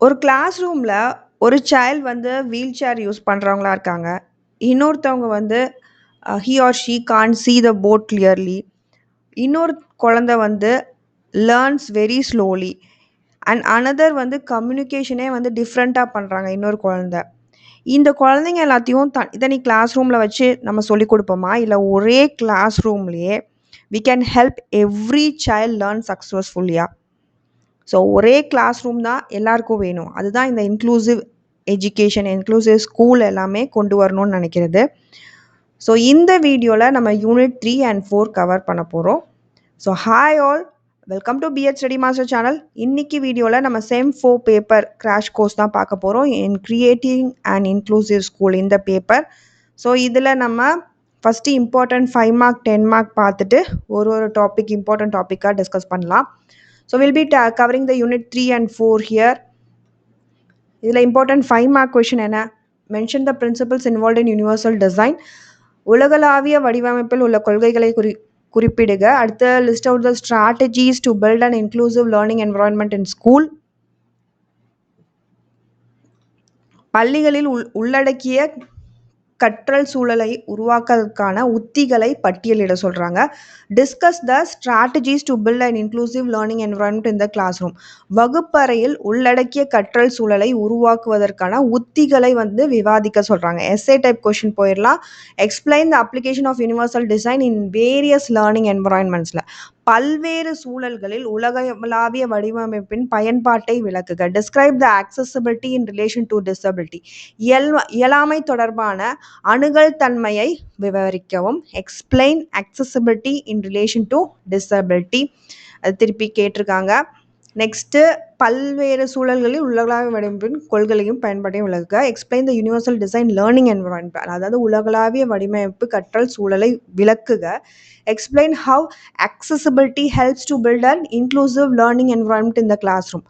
ஒரு கிளாஸ் ரூம்ல ஒரு சைல்ட் வந்து வீல் சேர் யூஸ் பண்றவங்களா இருக்காங்க. இன்னொருத்தவங்க வந்து he or she can't see the board clearly. இன்னொரு குழந்தை வந்து learns very slowly. And another வந்து கம்யூனிகேஷனே வந்து டிஃப்ரெண்ட்டாக பண்ணுறாங்க இன்னொரு குழந்தை. இந்த குழந்தைங்க எல்லாத்தையும் தனி கிளாஸ் ரூமில் வச்சு நம்ம சொல்லிக் கொடுப்போமா, இல்லை ஒரே கிளாஸ் ரூம்லேயே we can help every child learn சக்ஸஸ்ஃபுல்லியா? ஸோ ஒரே கிளாஸ் ரூம் தான் எல்லாருக்கும் வேணும். அதுதான் இந்த இன்க்ளூசிவ் எஜுகேஷன், இன்க்ளூசிவ் ஸ்கூல் எல்லாமே கொண்டு வரணும்னு நினைக்கிறது. ஸோ இந்த வீடியோவில் நம்ம யூனிட் 3 and 4 கவர் பண்ண போகிறோம். So hi all, welcome to BEd study master channel. இன்னைக்கு வீடியோவில் நம்ம செம் 4 பேப்பர் கிராஷ் கோர்ஸ் தான் பார்க்க போகிறோம், in creating and inclusive school இந்த பேப்பர். ஸோ இதில் நம்ம ஃபஸ்ட்டு இம்பார்ட்டன்ட் 5 மார்க் 10 மார்க் பார்த்துட்டு ஒரு டாபிக் இம்பார்ட்டன்ட் டாப்பிக்காக டிஸ்கஸ் பண்ணலாம். So we'll be covering the unit 3 and 4 here. இதில் important 5 mark question என்ன? Mention the principles involved in universal design. உலகளாவிய வடிவமைப்பில் உள்ள கொள்கைகளை குறிப்பிடுக. அடுத்த list out the strategies to build an inclusive learning environment in school. பள்ளிகளில் உள்ளடக்கிய கற்றல் சூழலை உருவாக்குவதற்கான உத்திகளை பட்டியலிட சொல்கிறாங்க. Discuss the strategies to build and inclusive learning environment in the class room. வகுப்பறையில் உள்ளடக்கிய கற்றல் சூழலை உருவாக்குவதற்கான உத்திகளை வந்து விவாதிக்க சொல்கிறாங்க. எஸ்ஏ டைப் கொஷின் போயிடலாம். Explain the application of universal design in various learning என்வரான்மெண்ட்ஸில் பல்வேறு சூழல்களில் உலகளாவிய வடிவமைப்பின் பயன்பாட்டை விளக்குக. Describe the accessibility in relation to disability. இயலாமை தொடர்பான அணுகல் தன்மையை விவரிக்கவும். Explain accessibility in relation to disability. அது திருப்பி கேட்டிருக்காங்க. நெக்ஸ்ட்டு பல்வேறு சூழல்களில் உலகளாவிய வடிவமைப்பின் கொள்கைகளையும் பயன்பாட்டையும் விளக்குக. Explain the universal design learning environment, அதாவது உலகளாவிய வடிவமைப்பு கற்றல் சூழலை விளக்குக. Explain how accessibility helps to build an inclusive learning environment in the class room.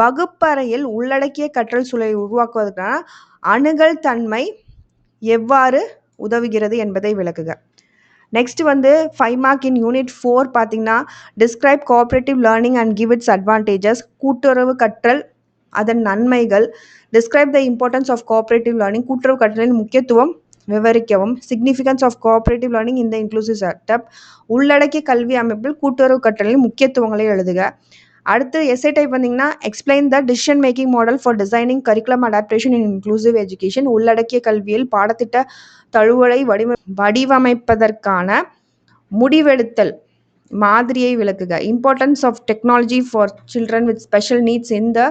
வகுப்பறையில் உள்ளடக்கிய கற்றல் சூழலை உருவாக்குவதற்கான அணுகல் தன்மை எவ்வாறு உதவுகிறது என்பதை விளக்குக. நெக்ஸ்ட் வந்து 5 மார்க் இன் யூனிட் 4 பார்த்தீங்கன்னா, describe cooperative learning and give its advantages. கூட்டுறவு கற்றல் அதன் நன்மைகள். Describe the importance of cooperative learning. கூட்டுறவு கற்றலின் முக்கியத்துவம் விவரிக்கவும். சிக்னிஃபிகன்ஸ் ஆஃப் கோஆப்ரேட்டிவ் லேர்னிங் இந்த இன்க்ளூசிவ் செட்டப். உள்ளடக்கிய கல்வி அமைப்பில் கூட்டுறவு கற்றலின் முக்கியத்துவங்களை எழுதுக. அடுத்து எஸ்ஏ டைப் வந்தீங்கன்னா, explain the decision making model for designing curriculum adaptation in inclusive education. உள்ளடக்கிய கல்வியில் பாடத்திட்ட தழுவலை வடிவமைப்பதற்கான முடிவெடுத்தல் மாதிரியை விளக்குக. Importance of technology for children with special needs in the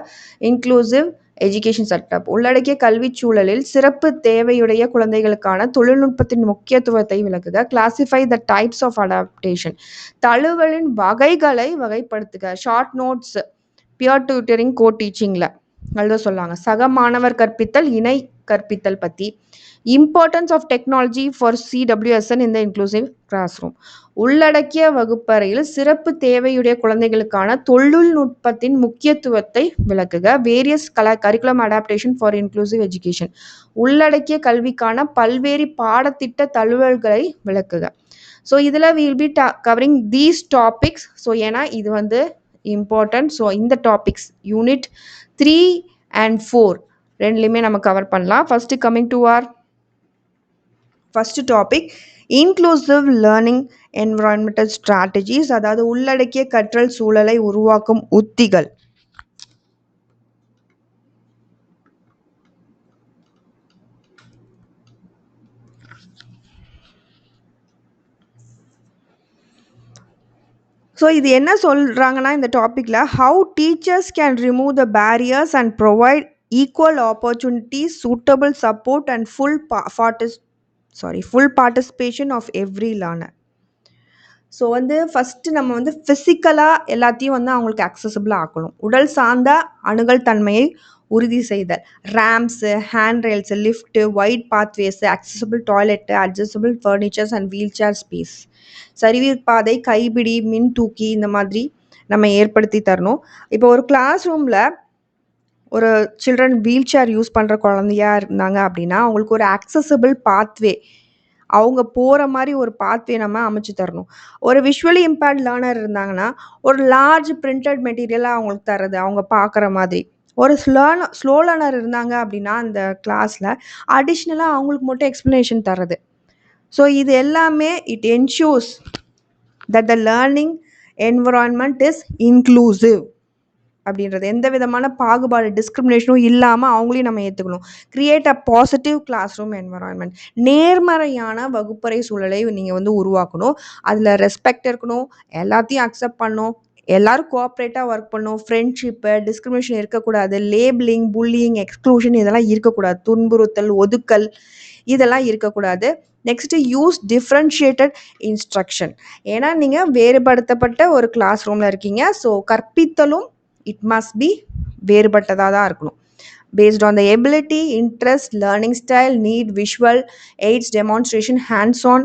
inclusive education setup. உள்ளடக்கிய கல்வி சூழலில் சிறப்பு தேவையுடைய குழந்தைகளுக்கான தொழில்நுட்பத்தின் முக்கியத்துவத்தை விளக்குக. Classify the types of adaptation. தழுவலின் வகைகளை வகைப்படுத்துக. Short notes peer tutoring co டீச்சிங்கில் எழுத சொல்லாங்க. சக மாணவர் கற்பித்தல், இணை கற்பித்தல் பற்றி. Importance of technology for CWSN இந்த இன்க்ளூசிவ் கிளாஸ் ரூம். உள்ளடக்கிய வகுப்பறையில் சிறப்பு தேவையுடைய குழந்தைகளுக்கான தொழில்நுட்பத்தின் முக்கியத்துவத்தை விளக்குக. Various curriculum adaptation for inclusive education. உள்ளடக்கிய கல்விக்கான பல்வேறு பாடத்திட்ட தழுவல்களை விளக்குக. ஸோ இதில் will B covering these topics. So ஏன்னா இது வந்து இம்பார்ட்டன்ட். ஸோ இந்த டாபிக்ஸ் யூனிட் 3 and 4 ரெண்டுலையுமே நம்ம கவர் பண்ணலாம். First coming to our first topic, inclusive learning environmental strategies, அதாவது உள்ளடக்கிய கற்றல் சூழலை உருவாக்கும் உத்திகள். ஸோ இது என்ன சொல்கிறாங்கன்னா இந்த டாப்பிக்கில், how teachers can remove the barriers and provide equal opportunities, suitable support and full participation of every learner. So வந்து ஃபஸ்ட்டு நம்ம வந்து ஃபிசிக்கலாக எல்லாத்தையும் வந்து அவங்களுக்கு அக்சசபிளாக ஆக்கணும். உடல் சார்ந்த அணுகல் தன்மையை உறுதி செய்தல். Ramps, hand rails, lift, wide pathways, accessible toilet, adjustable furnitures and wheel chair space. சரிவிற்பாதை, கைப்பிடி, மின் தூக்கி இந்த மாதிரி நம்ம ஏற்படுத்தி தரணும். இப்போ ஒரு கிளாஸ் ரூமில் ஒரு சில்ட்ரன் வீல் சேர் யூஸ் பண்ணுற குழந்தையா இருந்தாங்க அப்படின்னா, அவங்களுக்கு ஒரு அக்சசபிள் பாத்வே, அவங்க போகிற மாதிரி ஒரு பாத்வே நம்ம அமைச்சு தரணும். ஒரு விஷுவலி இம்பேர்ட் லேர்னர் இருந்தாங்கன்னா, ஒரு லார்ஜ் பிரிண்டட் மெட்டீரியலாக அவங்களுக்கு தர்றது, அவங்க பார்க்குற மாதிரி. ஒரு ஸ்லோ லேர்னர் இருந்தாங்க அப்படின்னா அந்த கிளாஸில் அடிஷ்னலாக அவங்களுக்கு மட்டும் எக்ஸ்ப்ளனேஷன் தர்றது. ஸோ இது எல்லாமே it ensures that the learning environment is inclusive அப்படின்றது. எந்த விதமான பாகுபாடு டிஸ்கிரிமினேஷனும் இல்லாமல் அவங்களையும் நம்ம ஏற்றுக்கணும். Create a positive classroom environment. நேர்மறையான வகுப்பறை சூழலை நீங்கள் வந்து உருவாக்கணும். அதில் ரெஸ்பெக்ட் இருக்கணும், எல்லாத்தையும் அக்செப்ட் பண்ணணும், எல்லாரும் கோஆப்ரேட்டாக ஒர்க் பண்ணணும், ஃப்ரெண்ட்ஷிப்பு, டிஸ்கிரிமினேஷன் இருக்கக்கூடாது, லேபிளிங், புல்லிங், எக்ஸ்க்ளூஷன் இதெல்லாம் இருக்கக்கூடாது, துன்புறுத்தல், ஒதுக்கல் இதெல்லாம் இருக்கக்கூடாது. Next use differentiated instruction. ஏன்னா நீங்கள் வேறுபடுத்தப்பட்ட ஒரு கிளாஸ் ரூமில் இருக்கீங்க. ஸோ கற்பித்தலும் இட் மஸ்ட் பி வேறுபட்டதாக தான் இருக்கணும். based on the ability, interest, learning style, need, visual aids, demonstration, hands-on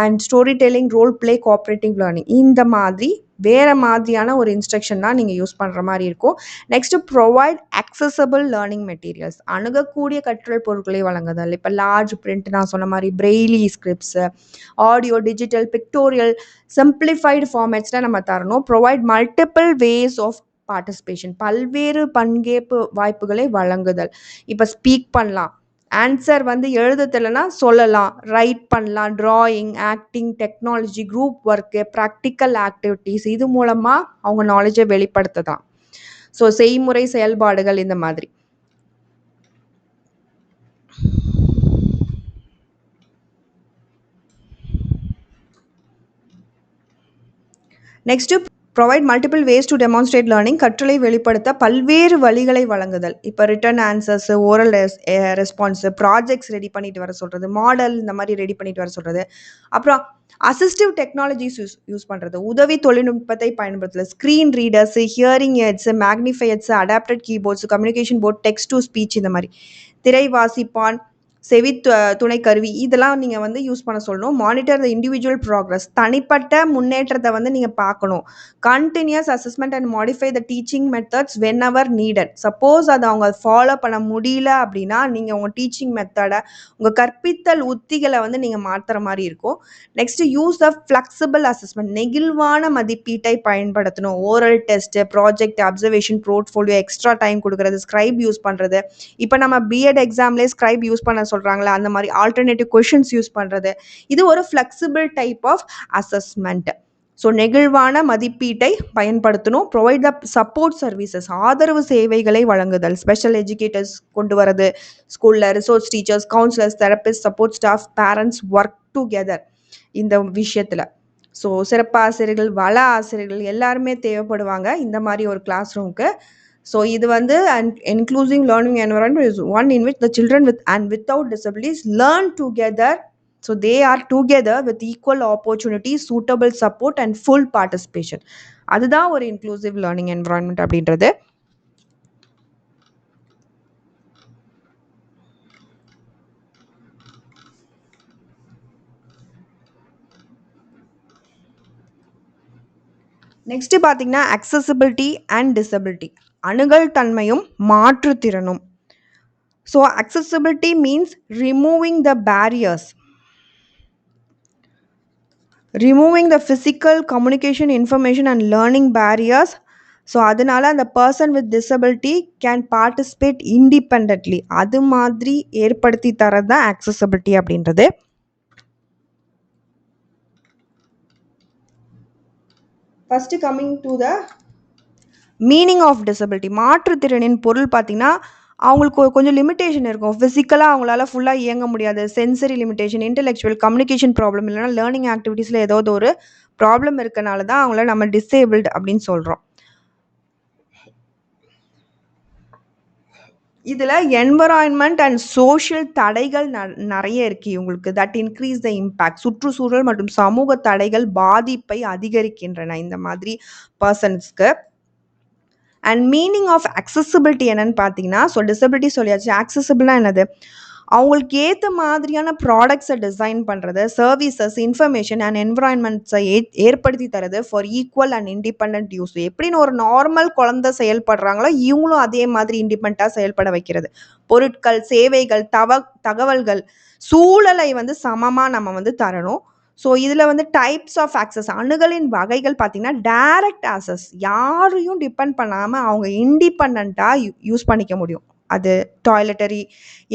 and storytelling, role play, cooperative learning. இந்த மாதிரி வேறு மாதிரியான ஒரு இன்ஸ்ட்ரக்ஷன் தான் நீங்கள் யூஸ் பண்ணுற மாதிரி இருக்கும். Next provide accessible learning materials. அணுகக்கூடிய கற்றல் பொருட்களை வழங்குதல். இப்போ லார்ஜ் பிரிண்ட் நான் சொன்ன மாதிரி braille scripts, audio, digital, pictorial, simplified ஃபார்மேட்ஸில் நம்ம தரணும். Provide multiple ways of participation. பல்வேறு பங்கேற்பு வாய்ப்புகளை வழங்குதல். இப்போ ஸ்பீக் பண்ணலாம், ஆன்சர் வந்து எழுத தெரியலனா சொல்லலாம், ரைட் பண்ணலாம், drawing, acting, technology, group work, practical activities இது மூலமாக அவங்க நாலேஜை வெளிப்படுத்தலாம். ஸோ செய்முறை செயல்பாடுகள் இந்த மாதிரி. Next provide multiple ways to demonstrate learning. கற்றலை வெளிப்படுத்த பல்வேறு வழிகளை வழங்குதல். இப்போ written answers, oral response, projects ready பண்ணிட்டு வர சொல்கிறது, மாடல் இந்த மாதிரி ரெடி பண்ணிட்டு வர சொல்கிறது. அப்புறம் அசிஸ்டிவ் டெக்னாலஜிஸ் யூஸ் பண்ணுறது, உதவி தொழில்நுட்பத்தை பயன்படுத்துறது, screen readers, hearing aids, magnifiers, adapted keyboards, communication board, text to speech இந்த மாதிரி, திரை வாசிப்பான், செவி துணை கருவி இதெல்லாம் நீங்கள் வந்து யூஸ் பண்ண சொல்லணும். Monitor the individual progress. தனிப்பட்ட முன்னேற்றத்தை வந்து நீங்கள் பார்க்கணும். Continuous assessment and modify the teaching methods whenever needed. Suppose அதை அவங்க ஃபாலோ பண்ண முடியல அப்படின்னா நீங்கள் உங்கள் டீச்சிங் மெத்தடை, உங்கள் கற்பித்தல் உத்திகளை வந்து நீங்கள் மாற்றுற மாதிரி இருக்கும். Next use the flexible assessment. நெகிழ்வான மதிப்பீட்டை பயன்படுத்தணும். Oral test, project, observation, portfolio, extra time கொடுக்குறது, ஸ்க்ரைப் யூஸ் பண்ணுறது. இப்போ நம்ம பிஎட் எக்ஸாம்லேயே ஸ்க்ரைப் யூஸ் பண்ண சொல்கிறாங்களா, அந்த மாதிரி ஆல்டர்னேட்டிவ் கொஷின்ஸ் யூஸ் பண்ணுறது. இது ஒரு flexible type of assessment. So நெகிழ்வான மதிப்பீட்டை பயன்படுத்தணும். Provide the support services. ஆதரவு சேவைகளை வழங்குதல். ஸ்பெஷல் எஜுகேட்டர்ஸ் கொண்டு வரது, ஸ்கூலில் resource teachers, counsellors, therapist, support staff, parents work together இந்த விஷயத்தில். ஸோ சிறப்பு ஆசிரியர்கள், வள ஆசிரியர்கள் எல்லாருமே தேவைப்படுவாங்க இந்த மாதிரி ஒரு கிளாஸ் ரூமுக்கு. ஸோ இது வந்து inclusive learning environment is one in which the children with and without disabilities learn together. So they are together with equal opportunity, suitable support and full participation. அதுதான் ஒரு இன்க்ளூசிவ் லேர்னிங் என்விரான்மெண்ட் அப்படின்றது. Next பார்த்தீங்கன்னா accessibility and disability. அணுகல் தன்மையும் மாற்றுத்திறனும். So accessibility means removing the barriers, removing the physical communication, information and learning barriers. So அதனால அந்த person with disability can participate independently. அது மாதிரி ஏற்படுத்தி தரது தான் அக்சசிபிலிட்டி அப்படின்றது. First coming to the meaning of disability. மாற்றுத்திறனின் பொருள் பார்த்திங்கன்னா அவங்களுக்கு கொஞ்சம் லிமிட்டேஷன் இருக்கும். ஃபிசிக்கலாக அவங்களால ஃபுல்லாக இயங்க முடியாது. Sensory limitation, intellectual communication problem, இல்லைனா லேர்னிங் ஆக்டிவிட்டீஸில் ஏதாவது ஒரு ப்ராப்ளம் இருக்கனால தான் அவங்கள நம்ம டிசேபிள்டு அப்படின்னு சொல்கிறோம். இதில் என்வரான்மெண்ட் அண்ட் சோஷியல் தடைகள் நிறைய இருக்குது இவங்களுக்கு. That increase the impact. சுற்றுச்சூழல் மற்றும் சமூக தடைகள் பாதிப்பை அதிகரிக்கின்றன இந்த மாதிரி பர்சன்ஸ்க்கு. அண்ட் மீனிங் ஆஃப் அக்சசிபிலிட்டி என்னன்னு பார்த்தீங்கன்னா, ஸோ டிசபிலிட்டி சொல்லியாச்சு. அக்சசிபிள்னா என்னது? அவங்களுக்கு ஏற்ற மாதிரியான ப்ராடக்ட்ஸை டிசைன் பண்ணுறது, சர்வீசஸ், இன்ஃபர்மேஷன் அண்ட் என்விரான்மெண்ட்ஸை ஏற்படுத்தி தரது for equal and independent use. எப்படின்னு ஒரு நார்மல் குழந்தை செயல்படுறாங்களோ இவங்களும் அதே மாதிரி இண்டிபெண்ட்டாக செயல்பட வைக்கிறது. பொருட்கள், சேவைகள், தகவல்கள், சூழலை வந்து சமமாக நம்ம வந்து தரணும். ஸோ இதில் வந்து டைப்ஸ் ஆஃப் ஆக்சஸ் அணுகலின் வகைகள் பார்த்தீங்கன்னா டைரக்ட் ஆக்சஸ் யாரையும் டிபெண்ட் பண்ணாமல் அவங்க இண்டிபெண்ட்டாக யூஸ் பண்ணிக்க முடியும். அது டாய்லெட்டரி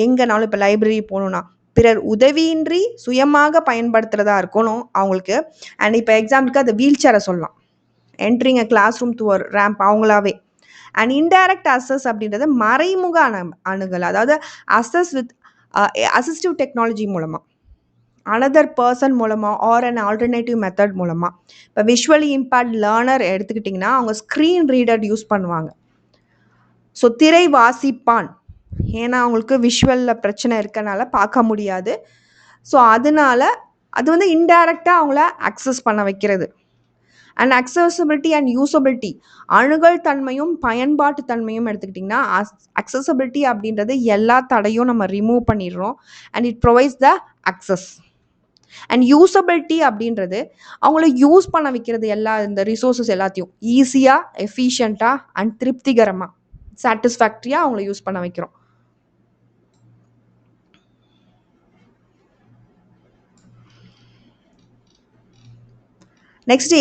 எங்கேனாலும் இப்போ லைப்ரரி போகணுன்னா பிறர் உதவியின்றி சுயமாக பயன்படுத்துகிறதா இருக்கணும் அவங்களுக்கு. அண்ட் இப்போ எக்ஸாம்பிளுக்கு அந்த வீல் சேரை சொல்லலாம். Entering a classroom to ஒரு ரேம்ப் அவங்களாவே. அண்ட் இன்டைரக்ட் அசஸ் அப்படின்றது மறைமுக அணுகல், அதாவது அசஸ் வித் அசிஸ்டிவ் டெக்னாலஜி மூலமாக, அனதர் பர்சன் மூலமாக ஆர் அன் ஆல்டர்னேட்டிவ் மெத்தட் மூலமாக. இப்போ விஷுவலி இம்பேர்ட் லேர்னர் எடுத்துக்கிட்டிங்கன்னா அவங்க ஸ்க்ரீன் ரீடர் யூஸ் பண்ணுவாங்க. ஸோ திரை வாசிப்பான், ஏன்னா அவங்களுக்கு விஷுவலில் பிரச்சனை இருக்கனால பார்க்க முடியாது. ஸோ அதனால அது வந்து இன்டைரக்டாக அவங்கள அக்சஸ் பண்ண வைக்கிறது. அண்ட் அக்சசபிலிட்டி அண்ட் யூசபிலிட்டி அணுகல் தன்மையும் பயன்பாட்டு தன்மையும் எடுத்துக்கிட்டிங்கன்னா அக்சசபிலிட்டி அப்படின்றது எல்லா தடையும் நம்ம ரிமூவ் பண்ணிடுறோம் and it provides the access. And usability அப்படின்றது அவங்கள யூஸ் பண்ண வைக்கிறது, எல்லா இந்த ரிசோர்ஸஸ் எல்லாத்தையும் ஈஸியாக எஃபிஷியண்ட்டாக அண்ட் திருப்திகரமாக சாட்டிஸ்ஃபேக்டரியாக அவங்கள யூஸ் பண்ண வைக்கிறோம். நெக்ஸ்ட்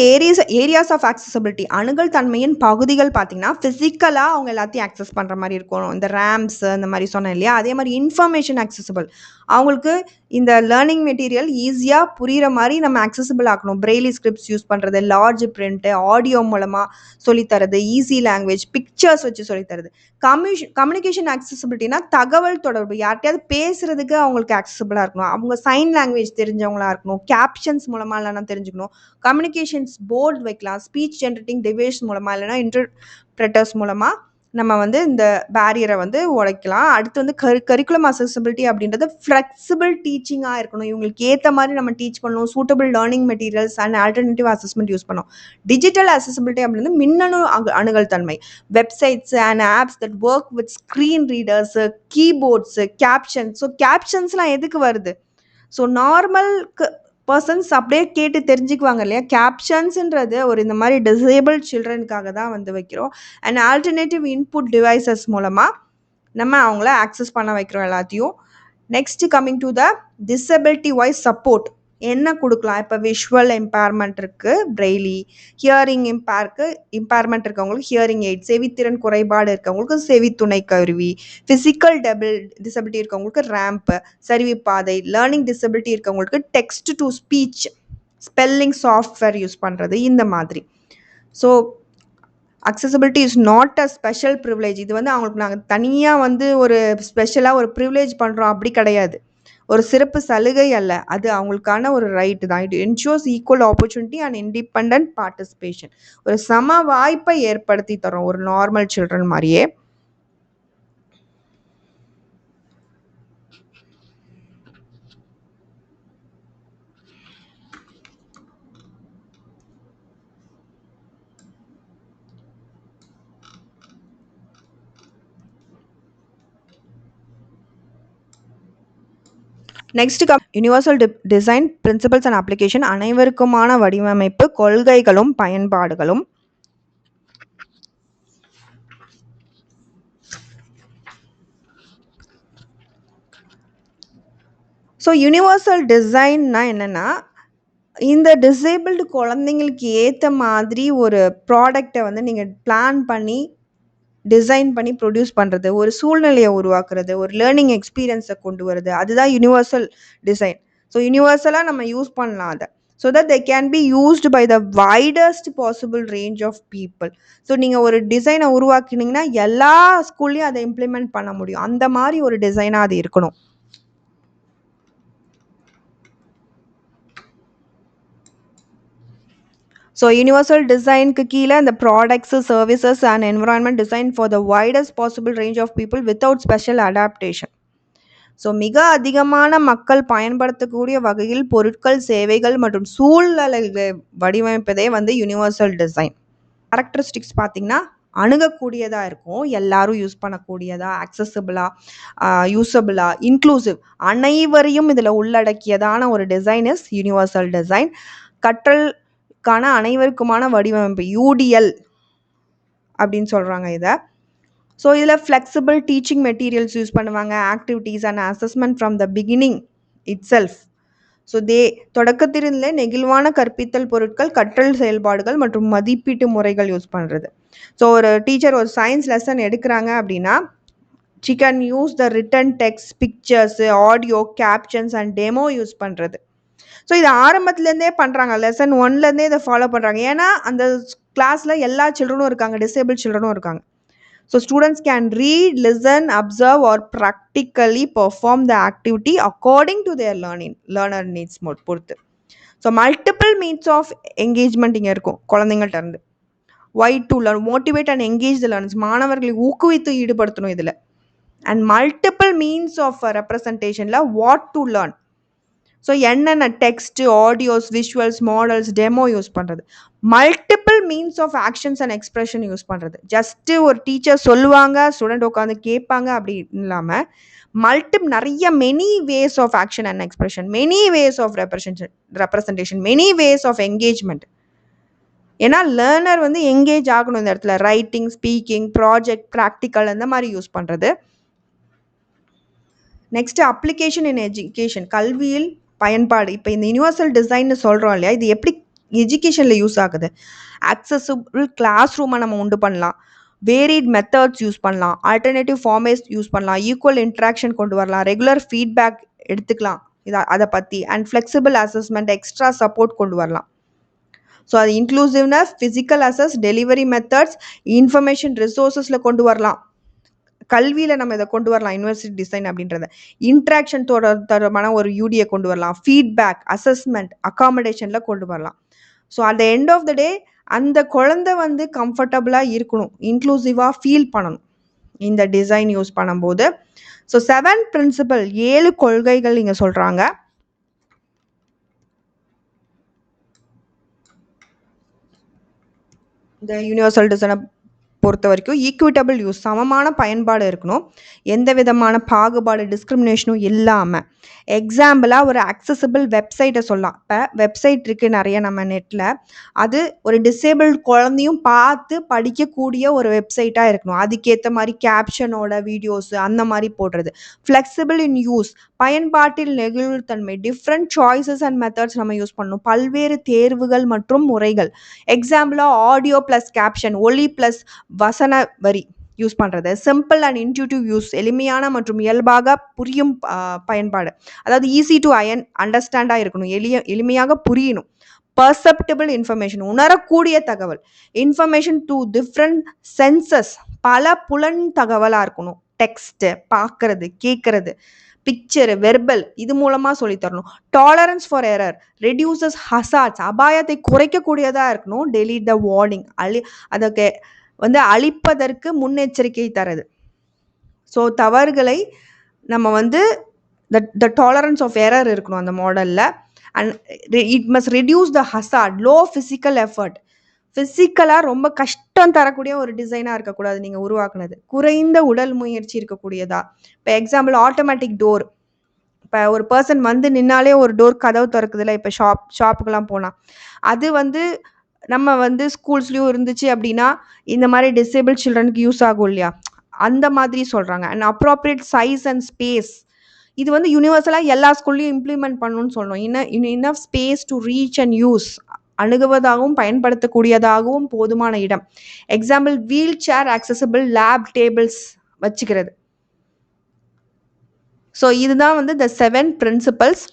ஏரியாஸ் ஆஃப் ஆக்சசபிலிட்டி அணுகல் தன்மையின் பகுதிகள் பார்த்தீங்கன்னா ஃபிசிக்கலாக அவங்க எல்லாத்தையும் ஆக்சஸ் பண்ணுற மாதிரி இருக்கணும். இந்த ரேம்ஸ் இந்த மாதிரி சொன்னேன் இல்லையா, அதே மாதிரி இன்ஃபர்மேஷன் ஆக்சசபிள், அவங்களுக்கு இந்த லேர்னிங் மெட்டீரியல் ஈஸியாக புரிகிற மாதிரி நம்ம ஆக்சசபிள் ஆக்கணும். பிரெய்லி ஸ்கிரிப்ட்ஸ் யூஸ் பண்ணுறது, லார்ஜ் பிரிண்ட்டு, ஆடியோ மூலமாக சொல்லித்தரது, ஈஸி லாங்குவேஜ், பிக்சர்ஸ் வச்சு சொல்லித்தரது. கம்யூனிகேஷன் ஆக்சசபிலிட்டினா தகவல் தொடர்பு, யார்கிட்டயாவது பேசுகிறதுக்கு அவங்களுக்கு ஆக்சசபிளாக இருக்கணும், அவங்க சைன் லாங்குவேஜ் தெரிஞ்சவங்களாக இருக்கணும், கேப்ஷன்ஸ் மூலமாக இல்லைனா தெரிஞ்சுக்கணும். கம்யூனிகேஷன்ஸ் போர்டு வைக்கலாம், ஸ்பீச் ஜென்ரேட்டிங் டிவைஸ் மூலமாக இல்லைனா இன்டர்பிரட்டர்ஸ் மூலமாக நம்ம வந்து இந்த பேரியரை வந்து உடைக்கலாம். அடுத்து வந்து கரிக்குலம் அக்சசபிலிட்டி அப்படின்றது ஃப்ளெக்சிபிள் டீச்சிங்காக இருக்கணும். இவங்களுக்கு ஏற்ற மாதிரி நம்ம டீச் பண்ணணும். Suitable learning materials and alternative assessment use பண்ணணும். டிஜிட்டல் அக்சசபிலிட்டி அப்படின்றது மின்னணு அணுகல் தன்மை, websites and apps that work with screen readers, keyboards, captions. So கேப்ஷன்ஸ்லாம் எதுக்கு வருது? ஸோ நார்மல்க்கு பர்சன்ஸ் அப்படியே கேட்டு தெரிஞ்சுக்குவாங்க இல்லையா. கேப்ஷன்ஸுன்றது ஒரு இந்த மாதிரி டிசேபிள் சில்ட்ரனுக்காக தான் வந்து வைக்கிறோம். அண்ட் ஆல்டர்னேட்டிவ் இன்புட் டிவைசஸ் மூலமாக நம்ம அவங்கள ஆக்சஸ் பண்ண வைக்கிறோம் எல்லாத்தையும். Next coming to the disability wise support என்ன கொடுக்கலாம். இப்போ விஷுவல் எம்பேர்மெண்ட் இருக்குது, பிரெய்லி. ஹியரிங் இம்பேர்மெண்ட் இருக்கவங்களுக்கு ஹியரிங் எய்ட், செவித்திறன் குறைபாடு இருக்கவங்களுக்கு செவித்துணை கருவி, ஃபிசிக்கல் டிசபிலிட்டி இருக்கவங்களுக்கு ரேம்ப்பு, சரிவிப்பாதை, லேர்னிங் டிசபிலிட்டி இருக்கவங்களுக்கு text to speech, spelling software use பண்ணுறது, இந்த மாதிரி. So accessibility is not a special privilege. இது வந்து அவங்களுக்கு நாங்கள் தனியாக வந்து ஒரு ஸ்பெஷலாக ஒரு ப்ரிவிலேஜ் பண்ணுறோம் அப்படி கிடையாது, ஒரு சிறப்பு சலுகை அல்ல, அது அவங்களுக்கான ஒரு ரைட்டு தான். It ensures equal opportunity and independent participation. ஒரு சம வாய்ப்பை ஏற்படுத்தி தரோம் ஒரு நார்மல் சில்ட்ரன் மாதிரியே. Next universal design principles and application அனைவருக்குமான வடிவமைப்பு கொள்கைகளும் பயன்பாடுகளும். ஸோ யூனிவர்சல் டிசைன்னா என்னென்னா, இந்த டிசேபிள்டு குழந்தைங்களுக்கு ஏற்ற மாதிரி ஒரு ப்ராடக்டை வந்து நீங்கள் பிளான் பண்ணி டிசைன் பண்ணி ப்ரொடியூஸ் பண்ணுறது, ஒரு சூழ்நிலையை உருவாக்குறது, ஒரு லேர்னிங் எக்ஸ்பீரியன்ஸை கொண்டு வருது, அதுதான் யூனிவர்சல் டிசைன். ஸோ யூனிவர்சலாக நம்ம யூஸ் பண்ணலாம் அதை, so that they can be used by the widest possible range of people. So நீங்கள் ஒரு டிசைனை உருவாக்கினீங்கன்னா எல்லா ஸ்கூல்லையும் அதை இம்ப்ளிமெண்ட் பண்ண முடியும், அந்த மாதிரி ஒரு டிசைனாக அது இருக்கணும். ஸோ யூனிவர்சல் டிசைனுக்கு கீழே இந்த products, services and environment design for the widest possible range of people without special adaptation. So மிக அதிகமான மக்கள் பயன்படுத்தக்கூடிய வகையில் பொருட்கள், சேவைகள் மற்றும் சூழ்நிலைகளை வடிவமைப்பதே வந்து யூனிவர்சல் டிசைன். கேரக்டரிஸ்டிக்ஸ் பார்த்திங்கன்னா அணுகக்கூடியதாக இருக்கும், எல்லாரும் யூஸ் பண்ணக்கூடியதாக, ஆக்சசபிளாக, யூஸபிளாக, இன்க்ளூசிவ், அனைவரையும் இதில் உள்ளடக்கியதான ஒரு டிசைன் இஸ் யூனிவர்சல் டிசைன். கற்றல்கான அனைவருக்குமான வடிவமைப்பு யூடிஎல் அப்படின்னு சொல்கிறாங்க இதை. ஸோ இதில் ஃப்ளெக்சிபிள் டீச்சிங் மெட்டீரியல்ஸ் யூஸ் பண்ணுவாங்க, activities and assessment from the beginning itself. So தொடக்கத்திலிருந்தே நெகிழ்வான கற்பித்தல் பொருட்கள், கற்றல் செயல்பாடுகள் மற்றும் மதிப்பீட்டு முறைகள் யூஸ் பண்ணுறது. ஸோ ஒரு டீச்சர் ஒரு சயின்ஸ் லெசன் எடுக்கிறாங்க அப்படின்னா she can use the written text, pictures, audio, captions and demo use பண்ணுறது. ஸோ இது ஆரம்பத்துலேருந்தே பண்ணுறாங்க. லெசன் ஒன்லேருந்தே இதை ஃபாலோ பண்ணுறாங்க. ஏன்னா அந்த கிளாஸில் எல்லா சில்ட்ரனும் இருக்காங்க, டிசேபிள் சில்ட்ரனும் இருக்காங்க. So students can read, listen, observe or practically perform the activity according to their learner needs பொறுத்து. So multiple means of engagement இங்கே இருக்கும் குழந்தைங்கள்ட்ட இருந்து. Why to learn, motivate and engage the learners, மாணவர்களை ஊக்குவித்து ஈடுபடுத்தணும் இதில். அண்ட் மல்டிபிள் மீன்ஸ் ஆஃப் ரெப்ரசன்டேஷனில் வாட் டு லேர்ன். ஸோ என்னென்ன text, audios, visuals, models, demo use பண்ணுறது. Multiple means of actions and expression use பண்ணுறது. ஜஸ்ட்டு ஒரு டீச்சர் சொல்லுவாங்க, ஸ்டூடெண்ட் உட்காந்து கேட்பாங்க அப்படி இல்லாமல் நிறைய many ways of action and expression, many ways of representation, many ways of engagement. ஏன்னா லேர்னர் என்கேஜ் ஆகணும் இந்த இடத்துல. ரைட்டிங், ஸ்பீக்கிங், ப்ராஜெக்ட், ப்ராக்டிக்கல் அந்த மாதிரி யூஸ் பண்ணுறது. நெக்ஸ்ட் அப்ளிகேஷன் இன் எஜுகேஷன், கல்வியில் பயன்பாடு. இப்போ இந்த யூனிவர்சல் டிசைன்னு சொல்கிறோம் இல்லையா, இது எப்படி எஜுகேஷனில் யூஸ் ஆகுது? ஆக்சசிபிள் கிளாஸ் ரூமை நம்ம உண்டு பண்ணலாம், வேரிட் மெத்தட்ஸ் யூஸ் பண்ணலாம், ஆல்டர்னேட்டிவ் ஃபார்மேட்ஸ் யூஸ் பண்ணலாம், ஈக்குவல் இன்ட்ராக்ஷன் கொண்டு வரலாம், ரெகுலர் ஃபீட்பேக் எடுத்துக்கலாம் அதை பற்றி, and flexible assessment, extra support கொண்டு வரலாம். ஸோ அது inclusiveness, physical access, delivery methods, information ரிசோர்ஸஸில் கொண்டு வரலாம். கல்வியில் நம்ம இதை கொண்டு வரலாம், யூனிவர்சிட்டி டிசைன் அப்படின்றத. இன்ட்ராக்ஷன் தரமான ஒரு யூடியை கொண்டு வரலாம், ஃபீட்பேக், அசஸ்மெண்ட், அகாமடேஷனில் கொண்டு வரலாம். So at the end of the day அந்த குழந்தை கம்ஃபர்டபுளாக இருக்கணும், இன்க்ளூசிவாக ஃபீல் பண்ணணும் இந்த டிசைன் யூஸ் பண்ணும்போது. ஸோ 7 பிரின்சிபல், 7 கொள்கைகள் இங்கே சொல்கிறாங்க. இந்த யூனிவர்சல் டிசைனை பொறுத்த வரைக்கும் ஈக்குவிட்டபிள் யூஸ், சமமான பயன்பாடு இருக்கணும், எந்த விதமான பாகுபாடு, டிஸ்கிரிமினேஷனும் இல்லாமல். எக்ஸாம்பிளாக ஒரு அக்சசிபிள் வெப்சைட்டை சொல்லலாம். இப்போ வெப்சைட் இருக்குது நிறைய நம்ம நெட்டில், அது ஒரு டிசேபிள் குழந்தையும் பார்த்து படிக்கக்கூடிய ஒரு வெப்சைட்டாக இருக்கணும். அதுக்கேற்ற மாதிரி கேப்ஷனோட வீடியோஸ் அந்த மாதிரி போடுறது. ஃப்ளெக்சிபிள் இன் யூஸ், பயன்பாட்டில் நெகிழ்வுத்தன்மை, டிஃப்ரெண்ட் சாய்ஸஸ் அண்ட் மெத்தட்ஸ் நம்ம யூஸ் பண்ணணும், பல்வேறு தேர்வுகள் மற்றும் முறைகள். எக்ஸாம்பிளாக ஆடியோ ப்ளஸ் கேப்ஷன், ஒலி ப்ளஸ் வசன வரி யூஸ் பண்ணுறது. சிம்பிள் அண்ட் இன்ட்யூட்டிவ் யூஸ், எளிமையான மற்றும் இயல்பாக புரியும் பயன்பாடு. அதாவது ஈஸி டு அண்டர்ஸ்டாண்டாக இருக்கணும், எளிமையாக புரியணும். பர்செப்டபிள் இன்ஃபர்மேஷன், உணரக்கூடிய தகவல். இன்ஃபர்மேஷன் டு டிஃப்ரெண்ட் சென்சஸ், பல புலன் தகவலாக இருக்கணும். டெக்ஸ்ட்டு, பார்க்கறது, கேட்கறது, பிக்சரு, வெர்பல், இது மூலமாக சொல்லித்தரணும். Tolerance for error, reduces hazards, அபாயத்தை குறைக்கக்கூடியதாக இருக்கணும். டெலீட் த வார்னிங், அதுக்கு அழிப்பதற்கு முன்னெச்சரிக்கை தரது. ஸோ தவறுகளை நம்ம த டாலரன்ஸ் ஆஃப் எரர் இருக்கணும் அந்த மாடலில். And it must reduce the hazard, low physical effort, ஃபிசிக்கலாக ரொம்ப கஷ்டம் தரக்கூடிய ஒரு டிசைனாக இருக்கக்கூடாது நீங்கள் உருவாக்குனது. குறைந்த உடல் முயற்சி இருக்கக்கூடியதா. இப்போ எக்ஸாம்பிள் ஆட்டோமேட்டிக் டோர், இப்போ ஒரு பர்சன் நின்னாலே ஒரு டோர் கதவு திறக்குதுல, இப்போ ஷாப்புக்கெல்லாம் போனால் அது நம்ம ஸ்கூல்ஸ்லேயும் இருந்துச்சு அப்படின்னா இந்த மாதிரி டிசேபிள் சில்ட்ரனுக்கு யூஸ் ஆகும் இல்லையா, அந்த மாதிரி சொல்கிறாங்க. And appropriate size and space, இது யூனிவர்சலாக எல்லா ஸ்கூல்லையும் இம்ப்ளிமெண்ட் பண்ணணும்னு சொல்லணும். Enough space to reach and use, அணுகுவதாகவும் பயன்படுத்தக்கூடியதாகவும் போதுமான இடம். Example wheelchair, accessible lab tables வச்சுக்கிறது. ஸோ இதுதான் the 7 principles.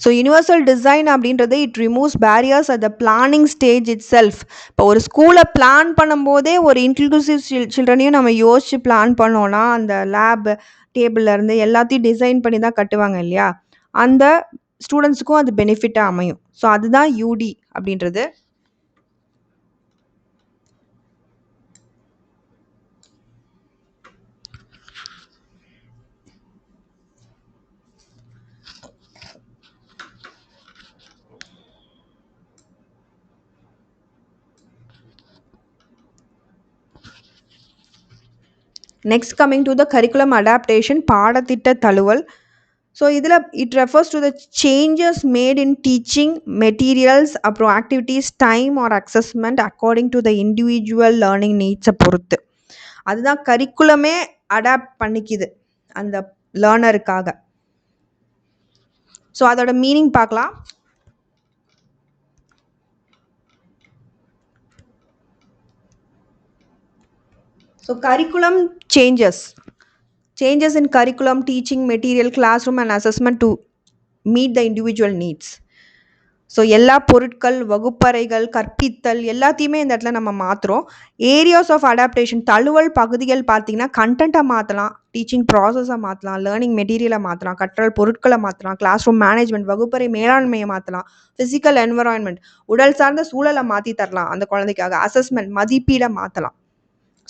So universal design அப்படின்றது it removes barriers at the planning stage itself. இப்போ ஒரு ஸ்கூலை பிளான் பண்ணும்போதே ஒரு இன்க்ளூசிவ் சில்ட்ரனையும் நம்ம யோசித்து பிளான் பண்ணோன்னா அந்த லேப் டேபிள்லேருந்து எல்லாத்தையும் டிசைன் பண்ணி தான் கட்டுவாங்க இல்லையா, அந்த ஸ்டூடெண்ட்ஸுக்கும் அது பெனிஃபிட்டாக அமையும். ஸோ அதுதான் யூடி அப்படின்றது. Next coming to the curriculum adaptation, பாடத்திட்ட தழுவல். ஸோ இதில் it refers to the changes made in teaching materials, அப்புறம் activities, time or assessment according to the individual learning நீட்ஸை பொறுத்து. அதுதான் கரிக்குலமே அடாப்ட் பண்ணிக்குது அந்த லேர்னருக்காக. ஸோ அதோட மீனிங் பார்க்கலாம். So curriculum changes in curriculum, teaching material, classroom and assessment to meet the individual needs. So எல்லா பொருட்கள், வகுப்பறைகள், கற்பித்தல் எல்லாத்தையுமே இந்த இடத்துல நம்ம மாற்றுறோம். ஏரியாஸ் ஆஃப் அடாப்டேஷன், தழுவல் பகுதிகள் பார்த்தீங்கன்னா கண்டென்ட்டை மாற்றலாம், டீச்சிங் ப்ராசஸை மாற்றலாம், லேர்னிங் மெட்டீரியலை மாற்றலாம், கற்றல் பொருட்களை மாற்றலாம், கிளாஸ் ரூம் மேனேஜ்மெண்ட், வகுப்பறை மேலாண்மையை மாற்றலாம், ஃபிசிக்கல் என்வரான்மெண்ட் உடல் சார்ந்த சூழலை மாற்றி தரலாம் அந்த குழந்தைக்காக, அசஸ்மெண்ட் மதிப்பீடை மாற்றலாம்.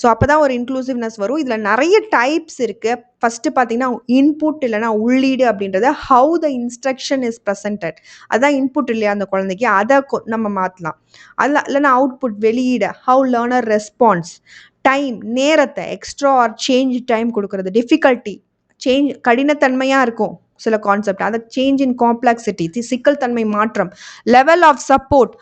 ஸோ அப்போ தான் ஒரு இன்க்ளூசிவ்னஸ் வரும். இதில் நிறைய டைப்ஸ் இருக்குது. ஃபஸ்ட்டு பார்த்தீங்கன்னா இன்புட் இல்லைனா உள்ளீடு அப்படின்றத how the instruction is presented, அதுதான் இன்புட் இல்லையா அந்த குழந்தைக்கு, அதை நம்ம மாற்றலாம். அதில் இல்லைனா அவுட்புட் வெளியீடு ஹவு லேர்னர் ரெஸ்பான்ஸ், டைம் நேரத்தை எக்ஸ்ட்ரா ஆர் சேஞ்ச் டைம் கொடுக்குறது, டிஃபிகல்ட்டி கடினத்தன்மையாக இருக்கும் சில கான்செப்ட், அதை சேஞ்ச் இன் காம்ப்ளெக்சிட்டி சிக்கல் தன்மை மாற்றம், லெவல் ஆஃப் சப்போர்ட்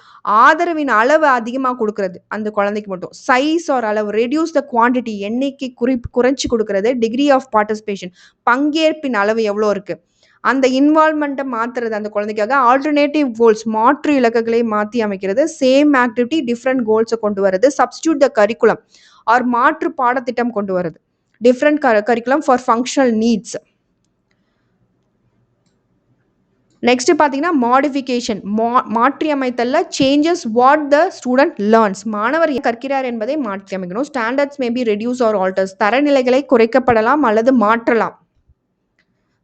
ஆதரவின் அளவு அதிகமாக கொடுக்கறது அந்த குழந்தைக்கு மட்டும், சைஸ் ஆர் அளவு ரெடியூஸ் த குவான்டிட்டி எண்ணிக்கை குறைச்சி கொடுக்கறது, டிகிரி ஆஃப் பார்ட்டிசிபேஷன் பங்கேற்பின் அளவு எவ்வளோ இருக்குது, அந்த இன்வால்மெண்ட்டை மாற்றுறது அந்த குழந்தைக்காக, ஆல்டர்னேட்டிவ் கோல்ஸ் மாற்று இலக்குகளை மாற்றி அமைக்கிறது, சேம் ஆக்டிவிட்டி டிஃப்ரெண்ட் கோல்ஸை கொண்டு வரது, சப்ஸ்டியூட் த கரிக்குலம் ஆர் மாற்று பாடத்திட்டம் கொண்டு வரது, different curriculum for functional needs. Next பார்த்தீங்கன்னா மாடிஃபிகேஷன், மாற்றி அமைத்தல்ல changes what the student learns, மாணவர் கற்கிறார் என்பதை மாற்றி அமைக்கணும். Standards maybe reduce or alters, தரநிலைகளை குறைக்கப்படலாம் அல்லது மாற்றலாம்.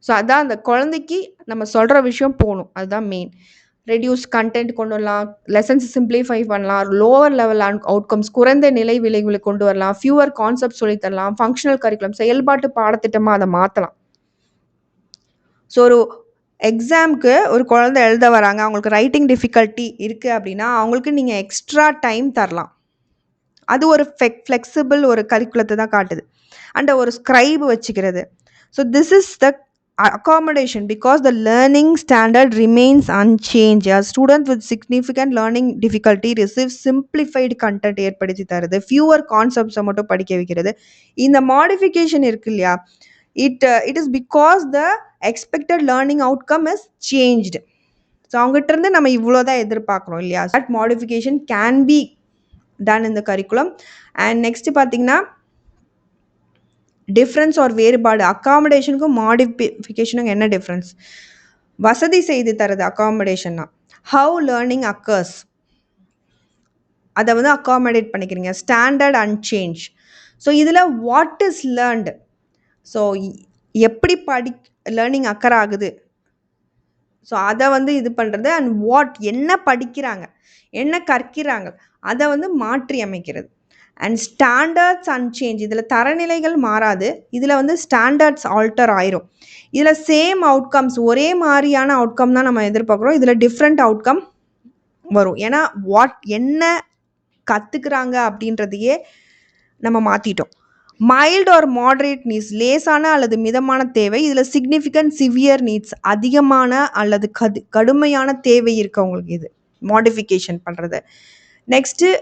ஸோ அதான் அந்த குழந்தைக்கு நம்ம சொல்கிற விஷயம் போகணும், அதுதான் மெயின். ரெடியூஸ் கண்டென்ட் கொண்டு வரலாம், லெசன்ஸ் சிம்பிளிஃபை பண்ணலாம், லோவர் லெவல் அவுட்கம்ஸ் குறைந்த நிலை விளைவுகளை கொண்டு வரலாம், ஃபியூவர் கான்செப்ட் சொல்லித்தரலாம், ஃபங்க்ஷனல் கரிக்குலம் செயல்பாட்டு பாடத்திட்டமாக அதை மாற்றலாம். ஸோ ஒரு எக்ஸாமுக்கு ஒரு குழந்தை எழுத வராங்க, அவங்களுக்கு ரைட்டிங் டிஃபிகல்ட்டி இருக்குது அப்படின்னா அவங்களுக்கு நீங்கள் எக்ஸ்ட்ரா டைம் தரலாம். அது ஒரு ஃப்ளெக்சிபிள் ஒரு கரிக்குலத்தை தான் காட்டுது. அண்ட் ஒரு ஸ்க்ரைப் வச்சுக்கிறது. So this is the accommodation because the learning standard remains unchanged. A student with significant learning difficulty receives simplified content ஏற்படுத்தி தருது, fewer concepts மட்டும் படிக்க வைக்கிறது. இந்த மாடிஃபிகேஷன் இருக்கு இல்லையா, it is because the expected learning outcome is changed. So அவங்ககிட்ட இருந்து நம்ம இவ்வளோதான் எதிர்பார்க்குறோம் இல்லையா. that modification can be done in the curriculum. and next பார்த்தீங்கன்னா டிஃப்ரென்ஸ் ஆர் வேறுபாடு, அக்காமடேஷனுக்கும் மாடிஃபிகேஷனுக்கும் என்ன டிஃப்ரென்ஸ், வசதி செய்து தரது அக்காமடேஷன்னா, ஹவு லேர்னிங் அக்கர்ஸ் அதை வந்து அக்காமடேட் பண்ணிக்கிறீங்க, ஸ்டாண்டர்ட் அண்ட் சேஞ்ச். ஸோ இதில் வாட் இஸ் லேர்ன்டு, ஸோ எப்படி லேர்னிங் அக்கர் ஆகுது, ஸோ அதை வந்து இது பண்ணுறது, அண்ட் வாட் என்ன படிக்கிறாங்க என்ன கற்கிறாங்க அதை வந்து மாற்றி அமைக்கிறது. அண்ட் ஸ்டாண்டர்ட்ஸ் அண்ட் சேஞ்ச், இதில் தரநிலைகள் மாறாது, இதில் வந்து ஸ்டாண்டர்ட்ஸ் ஆல்டர் ஆயிரும். இதில் சேம் அவுட்கம்ஸ் ஒரே மாதிரியான அவுட்கம் தான் நம்ம எதிர்பார்க்குறோம், இதில் டிஃப்ரெண்ட் அவுட்கம் வரும். ஏன்னா என்ன கற்றுக்குறாங்க அப்படின்றதையே நம்ம மாற்றிட்டோம். மைல்டு ஆர் மாடரேட் நீட்ஸ், லேசான அல்லது மிதமான தேவை, இதில் சிக்னிஃபிகண்ட் சிவியர் நீட்ஸ் அதிகமான அல்லது கடுமையான தேவை இருக்கவங்களுக்கு இது மாடிஃபிகேஷன் பண்ணுறது. நெக்ஸ்ட்டு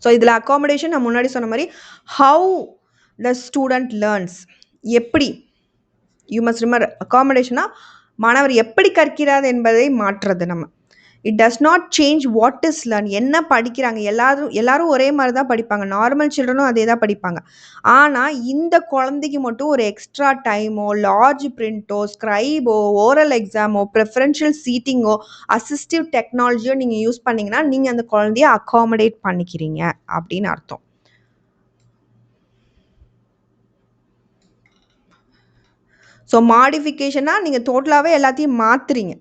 ஸோ இதில் அக்காமடேஷன் நான் முன்னாடி சொன்ன மாதிரி ஹவு த ஸ்டூடெண்ட் லேர்ன்ஸ், எப்படி, யூ மஸ்ட் ரிமெம்பர் அக்காமடேஷனாக மாணவர் எப்படி கற்கிறார் என்பதை மாற்றுறது நம்ம. It does not change what is learn, என்ன படிக்கிறாங்க, எல்லாரும் ஒரே மாதிரி தான் படிப்பாங்க, நார்மல் சில்ட்ரனும் அதே தான் படிப்பாங்க. ஆனால் இந்த குழந்தைக்கு மட்டும் ஒரு எக்ஸ்ட்ரா டைமோ, லார்ஜ் பிரிண்ட்டோ, ஸ்க்ரைபோ, ஓரல் எக்ஸாமோ, ப்ரெஃபரன்ஷியல் சீட்டிங்கோ, அசிஸ்டிவ் டெக்னாலஜியோ நீங்கள் யூஸ் பண்ணிங்கன்னா நீங்கள் அந்த குழந்தைய அக்காமடேட் பண்ணிக்கிறீங்க அப்படின்னு அர்த்தம். ஸோ மாடிஃபிகேஷனாக நீங்கள் டோட்டலாகவே எல்லாத்தையும் மாற்றுறீங்க.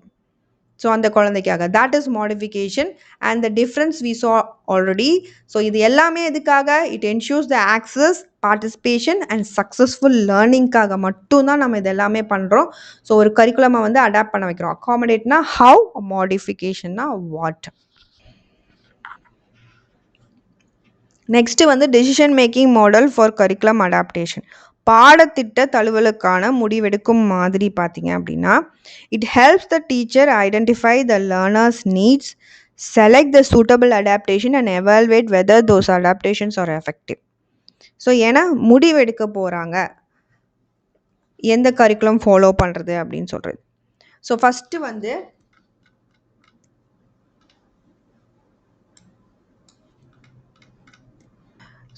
ஸோ அந்த குழந்தைக்காக that is modification and the difference we saw already. So இது எல்லாமே எதுக்காக, it ensures the access, participation and successful learningக்காக மட்டும்தான் நம்ம இது எல்லாமே பண்ணுறோம். ஸோ ஒரு கரிக்குலமை வந்து அடாப்ட் பண்ண வைக்கிறோம். அக்காமடேட்னா how, மாடிஃபிகேஷன்னா வாட். நெக்ஸ்ட்டு வந்து decision making model for curriculum adaptation, பாடத்திட்ட தழுவலுக்கான முடிவெடுக்கும் மாதிரி பார்த்தீங்க அப்படின்னா, it helps the teacher identify the learners needs, select the suitable adaptation and evaluate whether those adaptations are effective. So ஏன்னா முடிவெடுக்க போகிறாங்க எந்த கரிக்குலம் ஃபாலோ பண்ணுறது அப்படின்னு சொல்கிறது. ஸோ ஃபஸ்ட்டு வந்து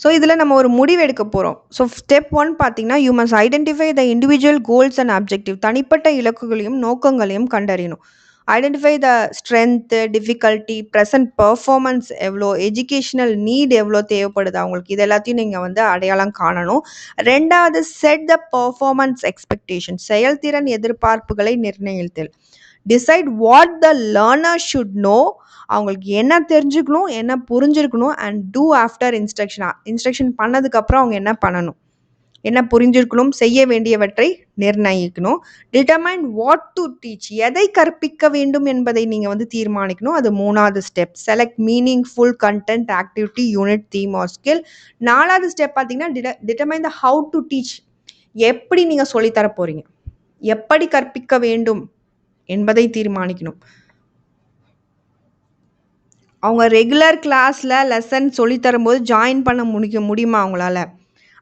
ஸோ இதில் நம்ம ஒரு முடிவு எடுக்க போகிறோம். ஸோ ஸ்டெப் 1 பார்த்தீங்கன்னா, you must identify the individual goals and objective. தனிப்பட்ட இலக்குகளையும் நோக்கங்களையும் கண்டறியணும். Identify the strength, difficulty, present performance எவ்வளோ, எஜுகேஷனல் நீட் எவ்வளோ தேவைப்படுது அவங்களுக்கு, இது எல்லாத்தையும் நீங்கள் வந்து அடையாளம் காணணும். 2வது, செட் த பெர்ஃபார்மன்ஸ் எக்ஸ்பெக்டேஷன். செயல்திறன் எதிர்பார்ப்புகளை நிர்ணயித்தல். Decide what the learner should know. அவங்களுக்கு என்ன தெரிஞ்சுக்கணும், என்ன புரிஞ்சிருக்கணும், அண்ட் டூ ஆஃப்டர் இன்ஸ்ட்ரக்ஷன் பண்ணதுக்கப்புறம் அவங்க என்ன பண்ணணும், என்ன புரிஞ்சிருக்கணும், செய்ய வேண்டியவற்றை நிர்ணயிக்கணும். Determine what to teach. எதை கற்பிக்க வேண்டும் என்பதை நீங்கள் வந்து தீர்மானிக்கணும். அது 3வது step. Select meaningful content, activity, unit, theme or skill. 4வது ஸ்டெப் பார்த்தீங்கன்னா, determine the how to teach. எப்படி நீங்கள் சொல்லித்தர போகிறீங்க, எப்படி கற்பிக்க வேண்டும் என்பதை தீர்மானிக்கணும். அவங்க ரெகுலர் கிளாஸில் லெசன் சொல்லித்தரும்போது ஜாயின் பண்ண முடியுமா அவங்களால?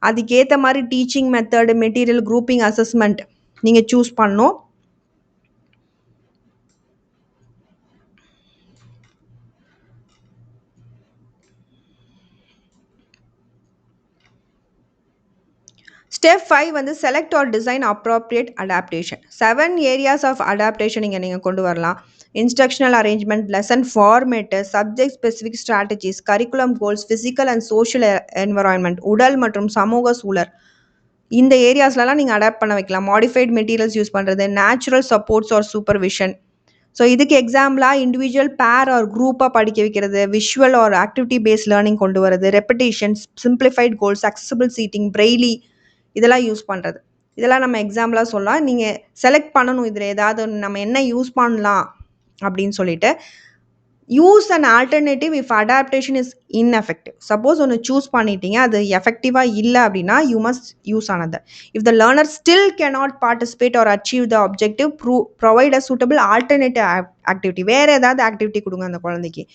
அதுக்கேற்ற மாதிரி teaching method, material, grouping, assessment நீங்கள் சூஸ் பண்ணணும். ஸ்டெப் 5 வந்து select or design appropriate adaptation. 7 areas of adaptation இங்கே நீங்கள் கொண்டு வரலாம். Instructional arrangement, lesson format, subject specific strategies, curriculum goals, physical and social environment, உடல் மற்றும் சமூக சூழல், இந்த ஏரியாஸ்லலாம் நீங்கள் அடாப்ட் பண்ண வைக்கலாம். மாடிஃபைட் மெட்டீரியல்ஸ் யூஸ் பண்ணுறது, natural supports or supervision. So இதுக்கு எக்ஸாம்பிளாக இண்டிவிஜுவல், பேர் ஆர் குரூப்பாக படிக்க வைக்கிறது, visual or activity based learning கொண்டு வரது, repetitions, simplified goals, accessible seating, braille, இதெல்லாம் யூஸ் பண்ணுறது. இதெல்லாம் நம்ம எக்ஸாம்பிளாக சொல்லலாம். நீங்கள் செலக்ட் பண்ணணும் இதில் ஏதாவது நம்ம என்ன யூஸ் பண்ணலாம் அப்படின்னு சொல்லிட்டு. Use and alternative if adaptation is ineffective. Suppose ஒன்று சூஸ் பண்ணிட்டீங்க, அது எஃபெக்டிவாக இல்லை அப்படின்னா you must use another. If the learner still cannot participate or achieve the objective, provide a suitable alternative activity. வேறு ஏதாவது ஆக்டிவிட்டி கொடுங்க அந்த குழந்தைக்கு.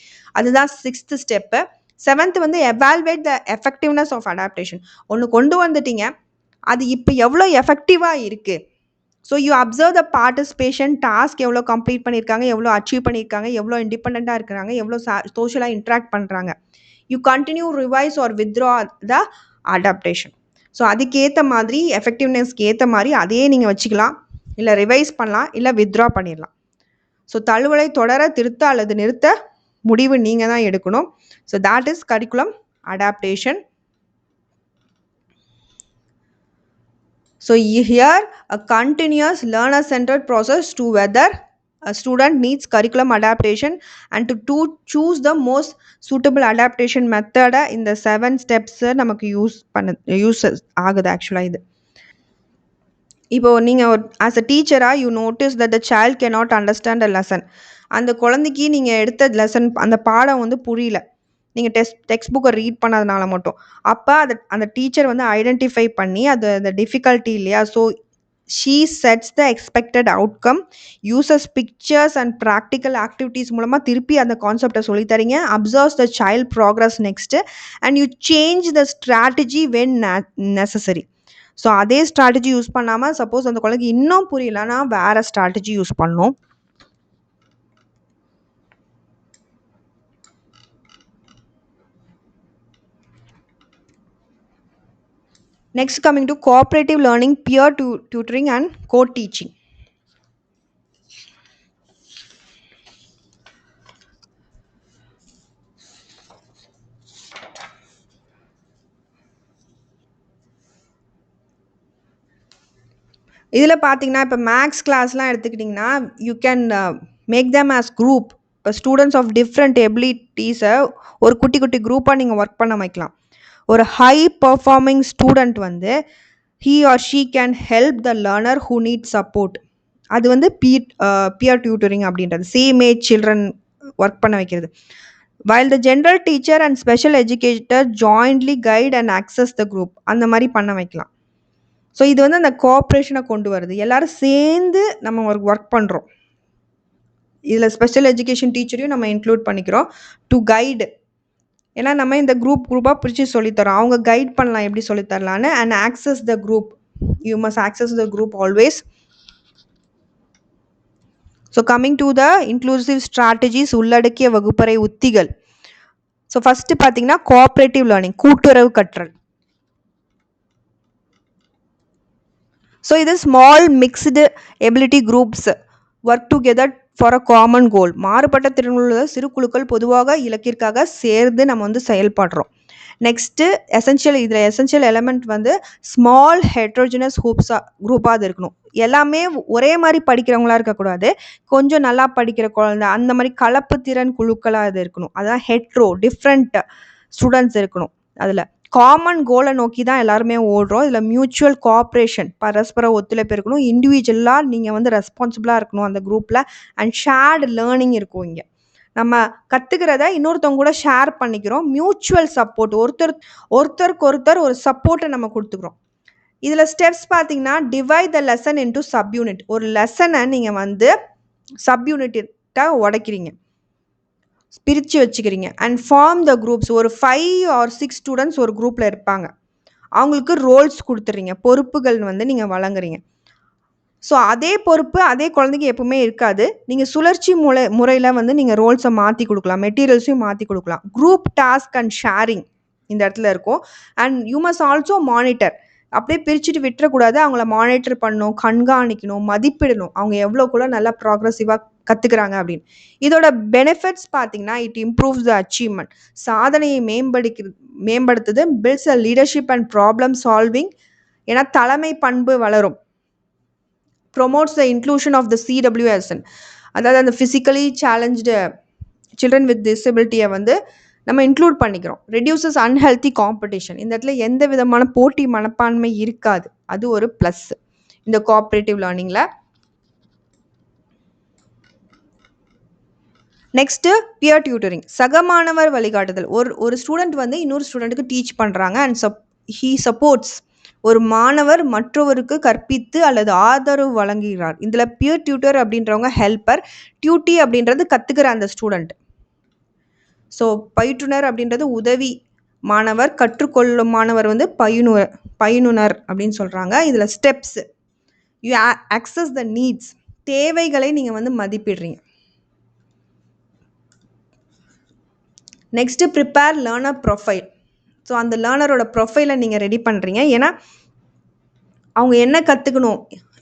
அதுதான் 6th ஸ்டெப்பு. 7th வந்து evaluate the effectiveness of adaptation. ஒன்று கொண்டு வந்துட்டீங்க, அது இப்போ எவ்வளோ எஃபெக்டிவாக இருக்குது. So you observe the participation, task எவ்வளோ கம்ப்ளீட் பண்ணியிருக்காங்க, எவ்வளோ அச்சீவ் பண்ணியிருக்காங்க, எவ்வளோ இண்டிபெண்ட்டாக இருக்கிறாங்க, எவ்வளோ சோஷியலாக இன்ட்ராக்ட் பண்ணுறாங்க. You continue revise or withdraw the adaptation. So அதுக்கேற்ற மாதிரி, எஃபெக்டிவ்னஸ்க்கு ஏற்ற மாதிரி அதையே நீங்கள் வச்சுக்கலாம், இல்லை ரிவைஸ் பண்ணலாம், இல்லை வித்ட்ரா பண்ணிடலாம். ஸோ தழுவலை தொடர, திருத்த அல்லது நிறுத்த முடிவு நீங்கள் தான் எடுக்கணும். So that is curriculum adaptation. So here a continuous learner-centered process to whether a student needs curriculum adaptation and to choose the most suitable adaptation method in the 7 steps நமக்கு யூஸ் ஆகுது ஆக்சுவலாக இது. இப்போ நீங்கள் ஆஸ் அ டீச்சராக you notice that the child cannot understand a lesson. அந்த குழந்தைக்கு நீங்கள் எடுத்த லெசன், அந்த பாடம் வந்து புரியல, நீங்கள் டெக்ஸ்ட் புக்கை ரீட் பண்ணாதனால மட்டும். அப்போ அந்த டீச்சர் வந்து ஐடென்டிஃபை பண்ணி அந்த டிஃபிகல்ட்டி இல்லையா, so she sets the expected outcome, uses pictures and practical activities மூலமாக திருப்பி அந்த கான்செப்டை சொல்லித்தரீங்க. Observes the child progress next and you change the strategy when necessary. So அதே ஸ்ட்ராட்டஜி யூஸ் பண்ணாமல், சப்போஸ் அந்த குழந்தைக்கு இன்னும் புரியலன்னா வேறு ஸ்ட்ராட்டஜி யூஸ் பண்ணணும். Next, coming to cooperative learning, peer tutoring and co-teaching. இதில் பார்த்தீங்கன்னா, இப்போ மேக்ஸ் கிளாஸ்லாம் எடுத்துக்கிட்டிங்கன்னா, you can make them as group. இப்போ ஸ்டூடெண்ட்ஸ் ஆஃப் டிஃப்ரெண்ட் எபிலிட்டிஸை ஒரு குட்டி குட்டி குரூப்பாக நீங்கள் ஒர்க் பண்ண வைக்கலாம். ஒரு ஹை பர்ஃபார்மிங் ஸ்டூடெண்ட் வந்து he or she can help the learner who needs support. அது வந்து பியர் டியூட்டரிங் அப்படின்றது. சேம் ஏஜ் சில்ட்ரன் ஒர்க் பண்ண வைக்கிறது. while the general teacher and special educator jointly guide and access the group, அந்த மாதிரி பண்ண வைக்கலாம். ஸோ இது வந்து அந்த கோஆப்ரேஷனை கொண்டு வருது. எல்லாரும் சேர்ந்து நம்ம ஒர்க் பண்ணுறோம். இதில் ஸ்பெஷல் எஜுகேஷன் டீச்சரையும் நம்ம இன்க்ளூட் பண்ணிக்கிறோம் டு கைடு. ஏன்னா நம்ம இந்த குரூப்பாக பிரித்து சொல்லித்தரோம், அவங்க கைட் பண்ணலாம் எப்படி சொல்லித்தரலான்னு. And access the group, you must access the group always. So coming to the inclusive strategies, உள்ளடக்கிய வகுப்பறை உத்திகள். ஸோ ஃபஸ்ட்டு பார்த்தீங்கன்னா கோஆப்ரேட்டிவ் லேர்னிங், கூட்டுறவு கற்றல். ஸோ இது small mixed ability groups work together for a common goal. மாறுபட்ட திறனுள்ள சிறு குழுக்கள் பொதுவாக இலக்கிற்காக சேர்ந்து நம்ம வந்து செயல்படுறோம். நெக்ஸ்ட்டு இதில் எசென்ஷியல் எலமெண்ட் வந்து ஸ்மால் ஹெட்ரோஜினஸ் குரூப்பாக அது இருக்கணும். எல்லாமே ஒரே மாதிரி படிக்கிறவங்களா இருக்கக்கூடாது, கொஞ்சம் நல்லா படிக்கிற குழந்தை அந்த மாதிரி கலப்பு திறன் குழுக்களாக அது இருக்கணும். அதான் டிஃப்ரெண்ட் ஸ்டூடெண்ட்ஸ் இருக்கணும். அதில் காமன் கோலை நோக்கி தான் எல்லாருமே ஓடுறோம். இதில் மியூச்சுவல் கோஆப்ரேஷன், பரஸ்பர ஒத்துழைப்பு இருக்கணும். இண்டிவிஜுவலாக நீங்கள் வந்து ரெஸ்பான்சிபிளாக இருக்கணும் அந்த குரூப்பில். அண்ட் ஷேர்டு லேர்னிங் இருக்கும். இங்கே நம்ம கற்றுக்கிறத இன்னொருத்தவங்க கூட ஷேர் பண்ணிக்கிறோம். மியூச்சுவல் சப்போர்ட், ஒருத்தருக்கு ஒருத்தர் ஒரு சப்போர்ட்டை நம்ம கொடுத்துக்கிறோம். இதில் ஸ்டெப்ஸ் பார்த்தீங்கன்னா divide the lesson into subunit. ஒரு லெசனை நீங்கள் வந்து சப்யூனிட்டாக உடைக்கிறீங்க, பிரித்து வச்சுக்கிறீங்க. And form the groups. ஒரு 5 or 6 ஸ்டூடெண்ட்ஸ் ஒரு குரூப்பில் இருப்பாங்க, அவங்களுக்கு ரோல்ஸ் கொடுத்துட்றீங்க, பொறுப்புகள் வந்து நீங்கள் வழங்குறீங்க. ஸோ அதே பொறுப்பு அதே குழந்தைக்கு எப்பவுமே இருக்காது. நீங்கள் சுழற்சி முறையில் வந்து நீங்கள் ரோல்ஸை மாற்றி கொடுக்கலாம், மெட்டீரியல்ஸையும் மாற்றி கொடுக்கலாம். குரூப் டாஸ்க் அண்ட் ஷேரிங் இந்த இடத்துல இருக்கும். And you must also monitor. அப்படியே பிரிச்சுட்டு விட்டுறக்கூடாது, அவங்கள மானிட்டர் பண்ணணும், கண்காணிக்கணும், மதிப்பிடணும், அவங்க எவ்வளோ கூட நல்லா ப்ராக்ரெசிவாக கற்றுக்குறாங்க அப்படின்னு. இதோட பெனிஃபிட்ஸ் பார்த்தீங்கன்னா இட் இம்ப்ரூவ்ஸ் த அச்சீவ்மெண்ட். சாதனையை மேம்படுத்துது. Builds a leadership and problem solving. ஏன்னா தலைமை பண்பு வளரும். Promotes the inclusion of the CWSN, அதாவது அந்த ஃபிசிக்கலி சேலஞ்சு சில்ட்ரன் வித் டிசபிலிட்டியை வந்து நம்ம இன்க்ளூட் பண்ணிக்கிறோம். Reduces unhealthy competition. இந்த இடத்துல எந்த விதமான போட்டி மனப்பான்மை இருக்காது, அது ஒரு ப்ளஸ் இந்த கோஆப்ரேட்டிவ் லேர்னிங்கில். நெக்ஸ்ட்டு பியர் டியூட்டரிங், சக மாணவர் வழிகாட்டுதல். ஒரு ஸ்டூடெண்ட் வந்து இன்னொரு ஸ்டூடெண்ட்டுக்கு டீச் பண்ணுறாங்க அண்ட் ஹீ சப்போர்ட்ஸ். ஒரு மாணவர் மற்றவருக்கு கற்பித்து அல்லது ஆதரவு வழங்குகிறார். இதில் பியர் டியூட்டர் அப்படின்றவங்க ஹெல்ப்பர், டியூட்டி அப்படின்றது கற்றுக்கிற அந்த ஸ்டூடெண்ட். ஸோ பயிற்றுனர் அப்படின்றது உதவி மாணவர், கற்றுக்கொள்ளும் மாணவர் வந்து பயினுனர் அப்படின்னு சொல்கிறாங்க. இதில் steps, you access the needs, தேவைகளை நீங்கள் வந்து மதிப்பிடுறீங்க. Next prepare learner profile. So அந்த லேர்னரோட ப்ரொஃபைலை நீங்கள் ரெடி பண்ணுறீங்க. ஏன்னா அவங்க என்ன கற்றுக்கணும்,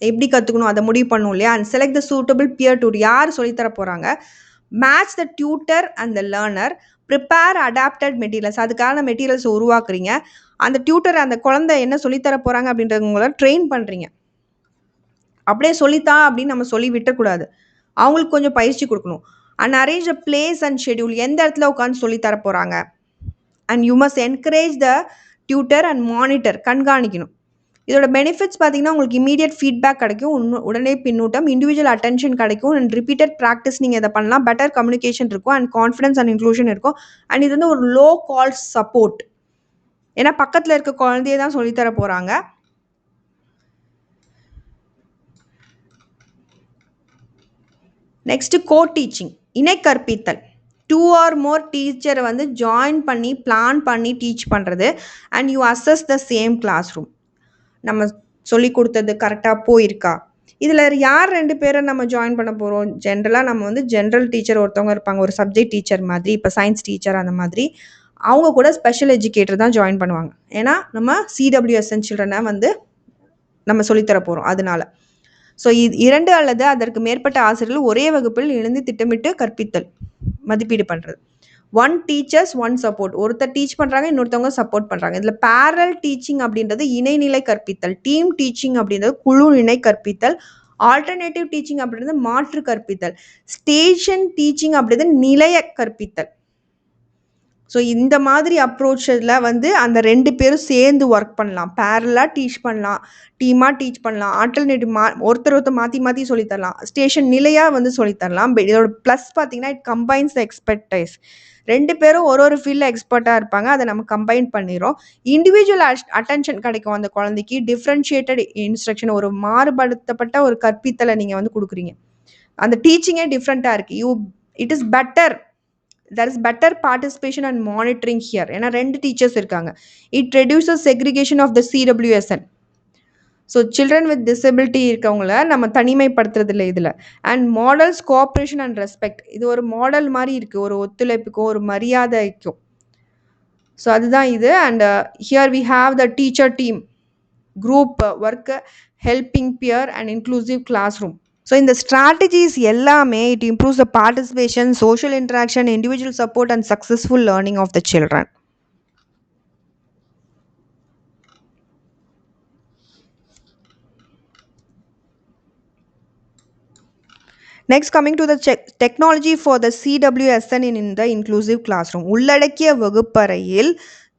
எப்படி கற்றுக்கணும் அதை முடிவு பண்ணணும் இல்லையா. And select the suitable peer tutor, யார் சொல்லித்தர போகிறாங்க. Match the tutor and the learner. Prepare adapted materials, அதுக்கான மெட்டீரியல்ஸ் உருவாக்குறீங்க. அந்த டியூட்டர் அந்த குழந்தை என்ன சொல்லித்தர போகிறாங்க அப்படின்றவங்கள ட்ரெயின் பண்ணுறீங்க. அப்படியே சொல்லித்தான் அப்படின்னு நம்ம சொல்லி விட்டக்கூடாது, அவங்களுக்கு கொஞ்சம் பயிற்சி கொடுக்கணும். And arrange a place and schedule, எந்த இடத்துல உட்காந்து சொல்லித்தர போகிறாங்க. And you must encourage the tutor and monitor, கண்காணிக்கணும். இதோட பெனிஃபிட்ஸ் பார்த்தீங்கன்னா உங்களுக்கு இமீடியட் ஃபீட்பேக் கிடைக்கும், உடனே பின்னூட்டம், இண்டிவிஜுவல் அட்டென்ஷன் கிடைக்கும், அண்ட் ரிப்பீட்டட் ப்ராக்டிஸ் நீங்கள் இதை பண்ணலாம். பெட்டர் கம்யூனிகேஷன் இருக்கும் அண்ட் கான்ஃபிடன்ஸ் அண்ட் இன்க்ளூஷன் இருக்கும். அண்ட் இது வந்து ஒரு லோ கால் சப்போர்ட், ஏன்னா பக்கத்தில் இருக்க குழந்தைய தான் சொல்லித்தர போகிறாங்க. நெக்ஸ்ட்டு கோ டீச்சிங், இணை கற்பித்தல். 2 or more டீச்சரை வந்து ஜாயின் பண்ணி பிளான் பண்ணி டீச் பண்ணுறது. And you assess the same classroom, நம்ம சொல்லி கொடுத்தது கரெக்டாக போயிருக்கா. இதில் யார் 2 பேரை நம்ம ஜாயின் பண்ண போகிறோம். ஜென்ரலாக நம்ம வந்து ஜென்ரல் டீச்சர் ஒருத்தவங்க இருப்பாங்க, ஒரு சப்ஜெக்ட் டீச்சர் மாதிரி, இப்போ சயின்ஸ் டீச்சர் அந்த மாதிரி. அவங்க கூட ஸ்பெஷல் எஜுகேட்டர் தான் ஜாயின் பண்ணுவாங்க, ஏன்னா நம்ம CWSN சில்ட்ரனை வந்து நம்ம சொல்லித்தர போகிறோம் அதனால. ஸோ 2 அல்லது அதற்கு மேற்பட்ட ஆசிரியர்கள் ஒரே வகுப்பில் இணைந்து திட்டமிட்டு கற்பித்தல், மதிப்பீடு பண்ணுறது. 1 டீச்சர்ஸ் 1 சப்போர்ட், ஒருத்தர் டீச் பண்ணுறாங்க, இன்னொருத்தவங்க சப்போர்ட் பண்ணுறாங்க. இதில் பேரல் டீச்சிங் அப்படின்றது இணைநிலை கற்பித்தல், டீம் டீச்சிங் அப்படின்றது குழு இணை கற்பித்தல், ஆல்டர்னேட்டிவ் டீச்சிங் அப்படின்றது மாற்று கற்பித்தல், ஸ்டேஷன் டீச்சிங் அப்படின்றது நிலைய கற்பித்தல். ஸோ இந்த மாதிரி அப்ரோச்சில் வந்து அந்த 2 பேரும் சேர்ந்து ஒர்க் பண்ணலாம், பேரலாக டீச் பண்ணலாம், டீமாக டீச் பண்ணலாம், ஆல்டர்னேட்டிவ் ஒருத்தர் மாற்றி சொல்லித்தரலாம், ஸ்டேஷன் நிலையாக வந்து சொல்லித்தரலாம். இதோட ப்ளஸ் பார்த்தீங்கன்னா இட் கம்பைன்ஸ் த எக்ஸ்பர்டைஸ். 2 பேரும் ஒரு ஃபீல்டில் எக்ஸ்பர்ட்டாக இருப்பாங்க, அதை நம்ம கம்பைன் பண்ணிடுறோம். இண்டிவிஜுவல் அட்டென்ஷன் கிடைக்கும் அந்த குழந்தைக்கு. டிஃப்ரென்ஷியேட்டட் இன்ஸ்ட்ரக்ஷன், ஒரு மாறுபடுத்தப்பட்ட ஒரு கற்பித்தலை நீங்கள் வந்து கொடுக்குறீங்க. அந்த டீச்சிங்கே டிஃப்ரெண்ட்டாக இருக்குது. It is better, there is better participation and monitoring here. ஏன்னா 2 டீச்சர்ஸ் இருக்காங்க. It reduces segregation of the CWSN. So children with disability இருக்கவங்கள நம்ம தனிமைப்படுத்துறது இல்லை இதில். அண்ட் மாடல்ஸ் கோஆப்ரேஷன் அண்ட் ரெஸ்பெக்ட், இது ஒரு மாடல் மாதிரி இருக்குது, ஒரு ஒத்துழைப்புக்கும் ஒரு மரியாதைக்கும். ஸோ அதுதான் இது. And here we have the teacher team group work, helping peer and inclusive class room. So இந்த ஸ்ட்ராட்டஜிஸ் எல்லாமே it improves the participation, social interaction, individual support and successful learning of the children. Next coming to the technology for the CWSN in the inclusive class room. உள்ளடக்கிய வகுப்பறையில்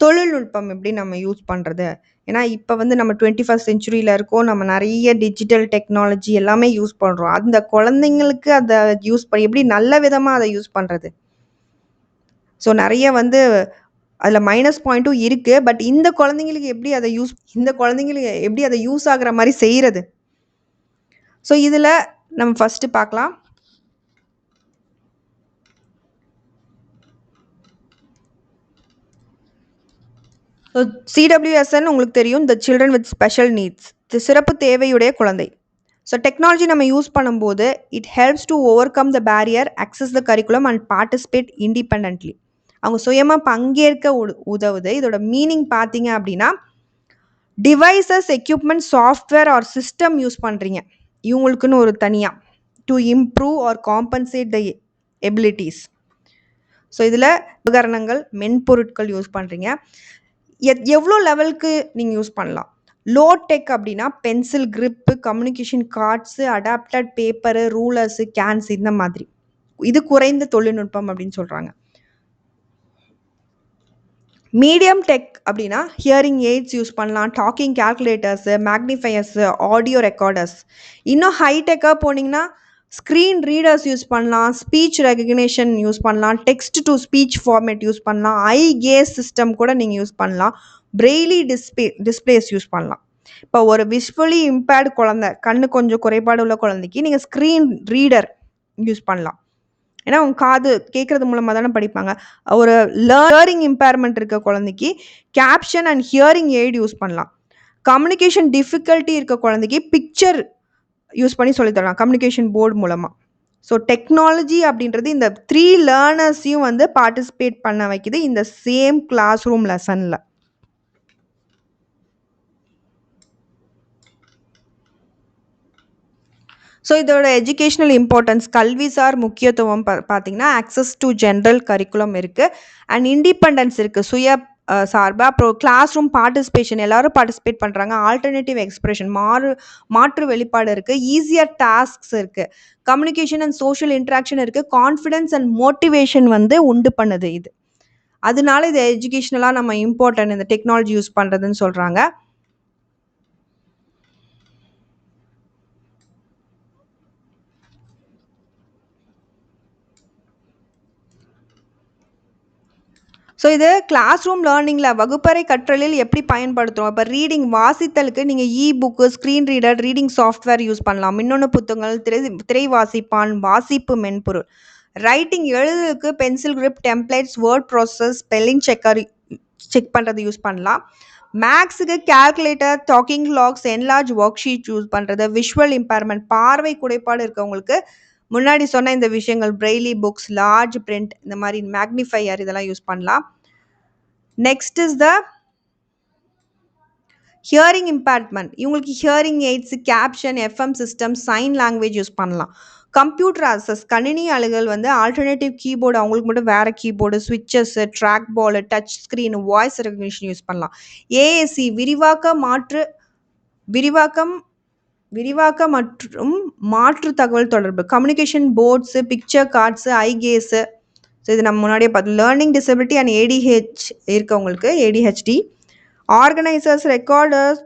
தொழில்நுட்பம் எப்படி நம்ம use பண்ணுறது? ஏன்னா இப்போ வந்து நம்ம 21st செஞ்சுரியில் இருக்கோம், நம்ம நிறைய டிஜிட்டல் டெக்னாலஜி எல்லாமே யூஸ் பண்ணுறோம். அந்த குழந்தைங்களுக்கு அதை யூஸ் பண்ணி எப்படி நல்ல விதமாக அதை யூஸ் பண்ணுறது? ஸோ நிறைய வந்து அதில் மைனஸ் பாயிண்ட்டும் இருக்குது. பட் இந்த குழந்தைங்களுக்கு எப்படி அதை யூஸ் ஆகுற மாதிரி செய்கிறது? ஸோ இதில் நம்ம ஃபஸ்ட்டு பார்க்கலாம். ஸோ சிடபிள்யூஎஸ்என் உங்களுக்கு தெரியும், the children with special needs, சிறப்பு தேவையுடைய குழந்தை. ஸோ டெக்னாலஜி நம்ம யூஸ் பண்ணும்போது it helps to overcome the barrier, access the curriculum and participate independently. அவங்க சுயமாக பங்கேற்க உதவுது. இதோட மீனிங் பார்த்தீங்க அப்படின்னா, devices, equipment, software or system use பண்ணுறீங்க இவங்களுக்குன்னு ஒரு தனியாக, to improve or compensate the abilities. So இதில் உபகரணங்கள், மென்பொருட்கள் யூஸ் பண்ணுறீங்க. எவ்வளோ லெவலுக்கு நீங்கள் யூஸ் பண்ணலாம்? லோ டெக் அப்படின்னா pencil, grip, communication cards, adapted paper, rulers, canes, இந்த மாதிரி. இது குறைந்த தொழில்நுட்பம் அப்படின்னு சொல்கிறாங்க. மீடியம் டெக் அப்படின்னா ஹியரிங் எய்ட்ஸ் யூஸ் பண்ணலாம், talking calculators, magnifiers, audio recorders. இன்னும் ஹைடெக்காக போனீங்கன்னா ஸ்க்ரீன் ரீடர்ஸ் யூஸ் பண்ணலாம், ஸ்பீச் ரெகக்னேஷன் யூஸ் பண்ணலாம், text to speech format use பண்ணலாம், ஐ கேஸ் சிஸ்டம் கூட நீங்கள் யூஸ் பண்ணலாம், பிரெய்லி டிஸ்பிளேஸ் யூஸ் பண்ணலாம். இப்போ ஒரு விஷுவலி இம்பேர்டு குழந்தை, கண்ணு கொஞ்சம் குறைபாடு உள்ள குழந்தைக்கு நீங்கள் ஸ்க்ரீன் ரீடர் யூஸ் பண்ணலாம். ஏன்னா அவங்க காது கேட்கறது மூலமாக தானே படிப்பாங்க. ஒரு லேர்னிங் இம்பேர்மெண்ட் இருக்க குழந்தைக்கு caption and hearing aid use பண்ணலாம். கம்யூனிகேஷன் டிஃபிகல்ட்டி இருக்க குழந்தைக்கு பிக்சர் யூஸ் பண்ணி சொல்லித்தரலாம் கம்யூனிகேஷன் போர்டு மூலமாக. ஸோ டெக்னாலஜி அப்படின்றது இந்த 3 லேர்னர்ஸையும் வந்து பார்ட்டிசிபேட் பண்ண வைக்குது இந்த சேம் கிளாஸ் ரூம் லெசனில். ஸோ இதோட எஜுகேஷ்னல் இம்பார்ட்டன்ஸ், கல்விசார் முக்கியத்துவம் பார்த்தீங்கன்னா ஆக்சஸ் டு ஜென்ரல் கரிக்குலம் இருக்குது, அண்ட் இண்டிபெண்டன்ஸ் இருக்குது, சுய சார்பாக. அப்புறம் கிளாஸ் ரூம் பார்ட்டிசிபேஷன், எல்லோரும் பார்ட்டிசிபேட் பண்ணுறாங்க, ஆல்டர்னேட்டிவ் எக்ஸ்பிரஷன், மாற்று வெளிப்பாடு இருக்குது, ஈஸியர் டாஸ்க்ஸ் இருக்குது, கம்யூனிகேஷன் அண்ட் சோஷியல் இன்ட்ராக்ஷன் இருக்குது, கான்ஃபிடென்ஸ் அண்ட் மோட்டிவேஷன் வந்து உண்டு பண்ணுது இது. அதனால இது எஜுகேஷ்னலாக நம்ம இம்பார்ட்டன்ட் இந்த டெக்னாலஜி யூஸ் பண்ணுறதுன்னு சொல்கிறாங்க. ஸோ இது கிளாஸ் ரூம் லேர்னிங்கில், வகுப்பறை கற்றலில் எப்படி பயன்படுத்துகிறோம்? இப்போ ரீடிங், வாசித்தலுக்கு நீங்கள் book, screen reader, reading software use பண்ணலாம், மின்னணு புத்தகங்கள், திரை வாசிப்பான், வாசிப்பு மென்பொருள். ரைட்டிங், எழுதுறதுக்கு pencil, grip, templates, word process, spelling check பண்ணுறது யூஸ் பண்ணலாம். மேக்ஸுக்கு calculator, talking clocks, enlarge worksheet use பண்ணுறது. விஷுவல் இம்பேர்மெண்ட், பார்வை குறைபாடு இருக்கவங்களுக்கு முன்னாடி சொன்ன இந்த விஷயங்கள், பிரெய்லி புக்ஸ், லார்ஜ் பிரிண்ட், இந்த மாதிரி மேக்னிஃபையர் இதெல்லாம் யூஸ் பண்ணலாம். Next is the hearing impairment. இவங்களுக்கு hearing aids, caption, FM system, sign language use பண்ணலாம். கம்ப்யூட்டர் ஆக்சஸ், கணினி அலுகல் வந்து ஆல்டர்னேட்டிவ் கீபோர்டு, அவங்களுக்கு மட்டும் வேறு கீபோர்டு, ஸ்விட்சஸ், trackball, touch screen, voice recognition use பண்ணலாம். ஏஎஸ்சி, விரிவாக்க மற்றும் மாற்று தகவல் தொடர்பு, communication boards, picture cards, eye gaze. So இது நம்ம முன்னாடியே பார்த்து. லேர்னிங் டிசபிலிட்டி அண்ட் ஏடிஹெச் இருக்கவங்களுக்கு ADHD. Organisers, recorders,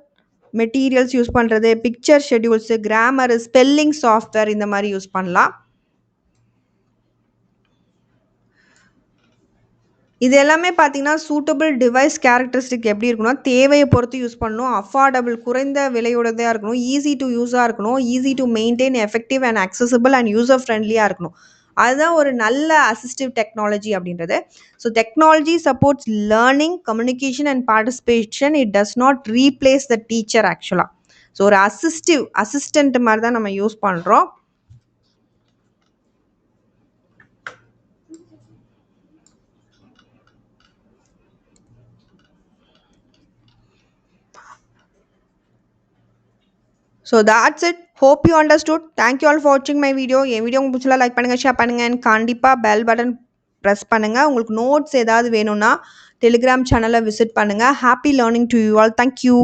materials use பண்ணுறது, picture schedules, grammar, spelling software, இந்த மாதிரி யூஸ் பண்ணலாம். இது எல்லாமே பார்த்தீங்கன்னா, சூட்டபிள் டிவைஸ் கேரக்டரிஸ்டிக் எப்படி இருக்கணும்னா, தேவைய பொறுத்து யூஸ் பண்ணணும். அஃபோர்டபிள் குறைந்த விலையுடையதா இருக்கணும். ஈஸி டூ யூஸா இருக்கணும். Easy to maintain, effective and accessible and user ஃப்ரெண்ட்லியா இருக்கணும். அதுதான் ஒரு நல்ல அசிஸ்டிவ் டெக்னாலஜி அப்படின்றது. So technology supports learning, communication and participation. It does not replace the teacher actually. So ஒரு அசிஸ்டன்ட் மாரி தான் நம்ம யூஸ் பண்றோம். So that's it. Hope you understood. Thank you all for watching my video. N video உங்களுக்கு பிடிச்சா like பண்ணுங்க, share பண்ணுங்க and கண்டிப்பாக பெல் பட்டன் ப்ரெஸ் பண்ணுங்க. உங்களுக்கு நோட்ஸ் ஏதாவது வேணும்னா டெலிகிராம் சேனலை விசிட் பண்ணுங்க. Happy learning to you all. Thank you.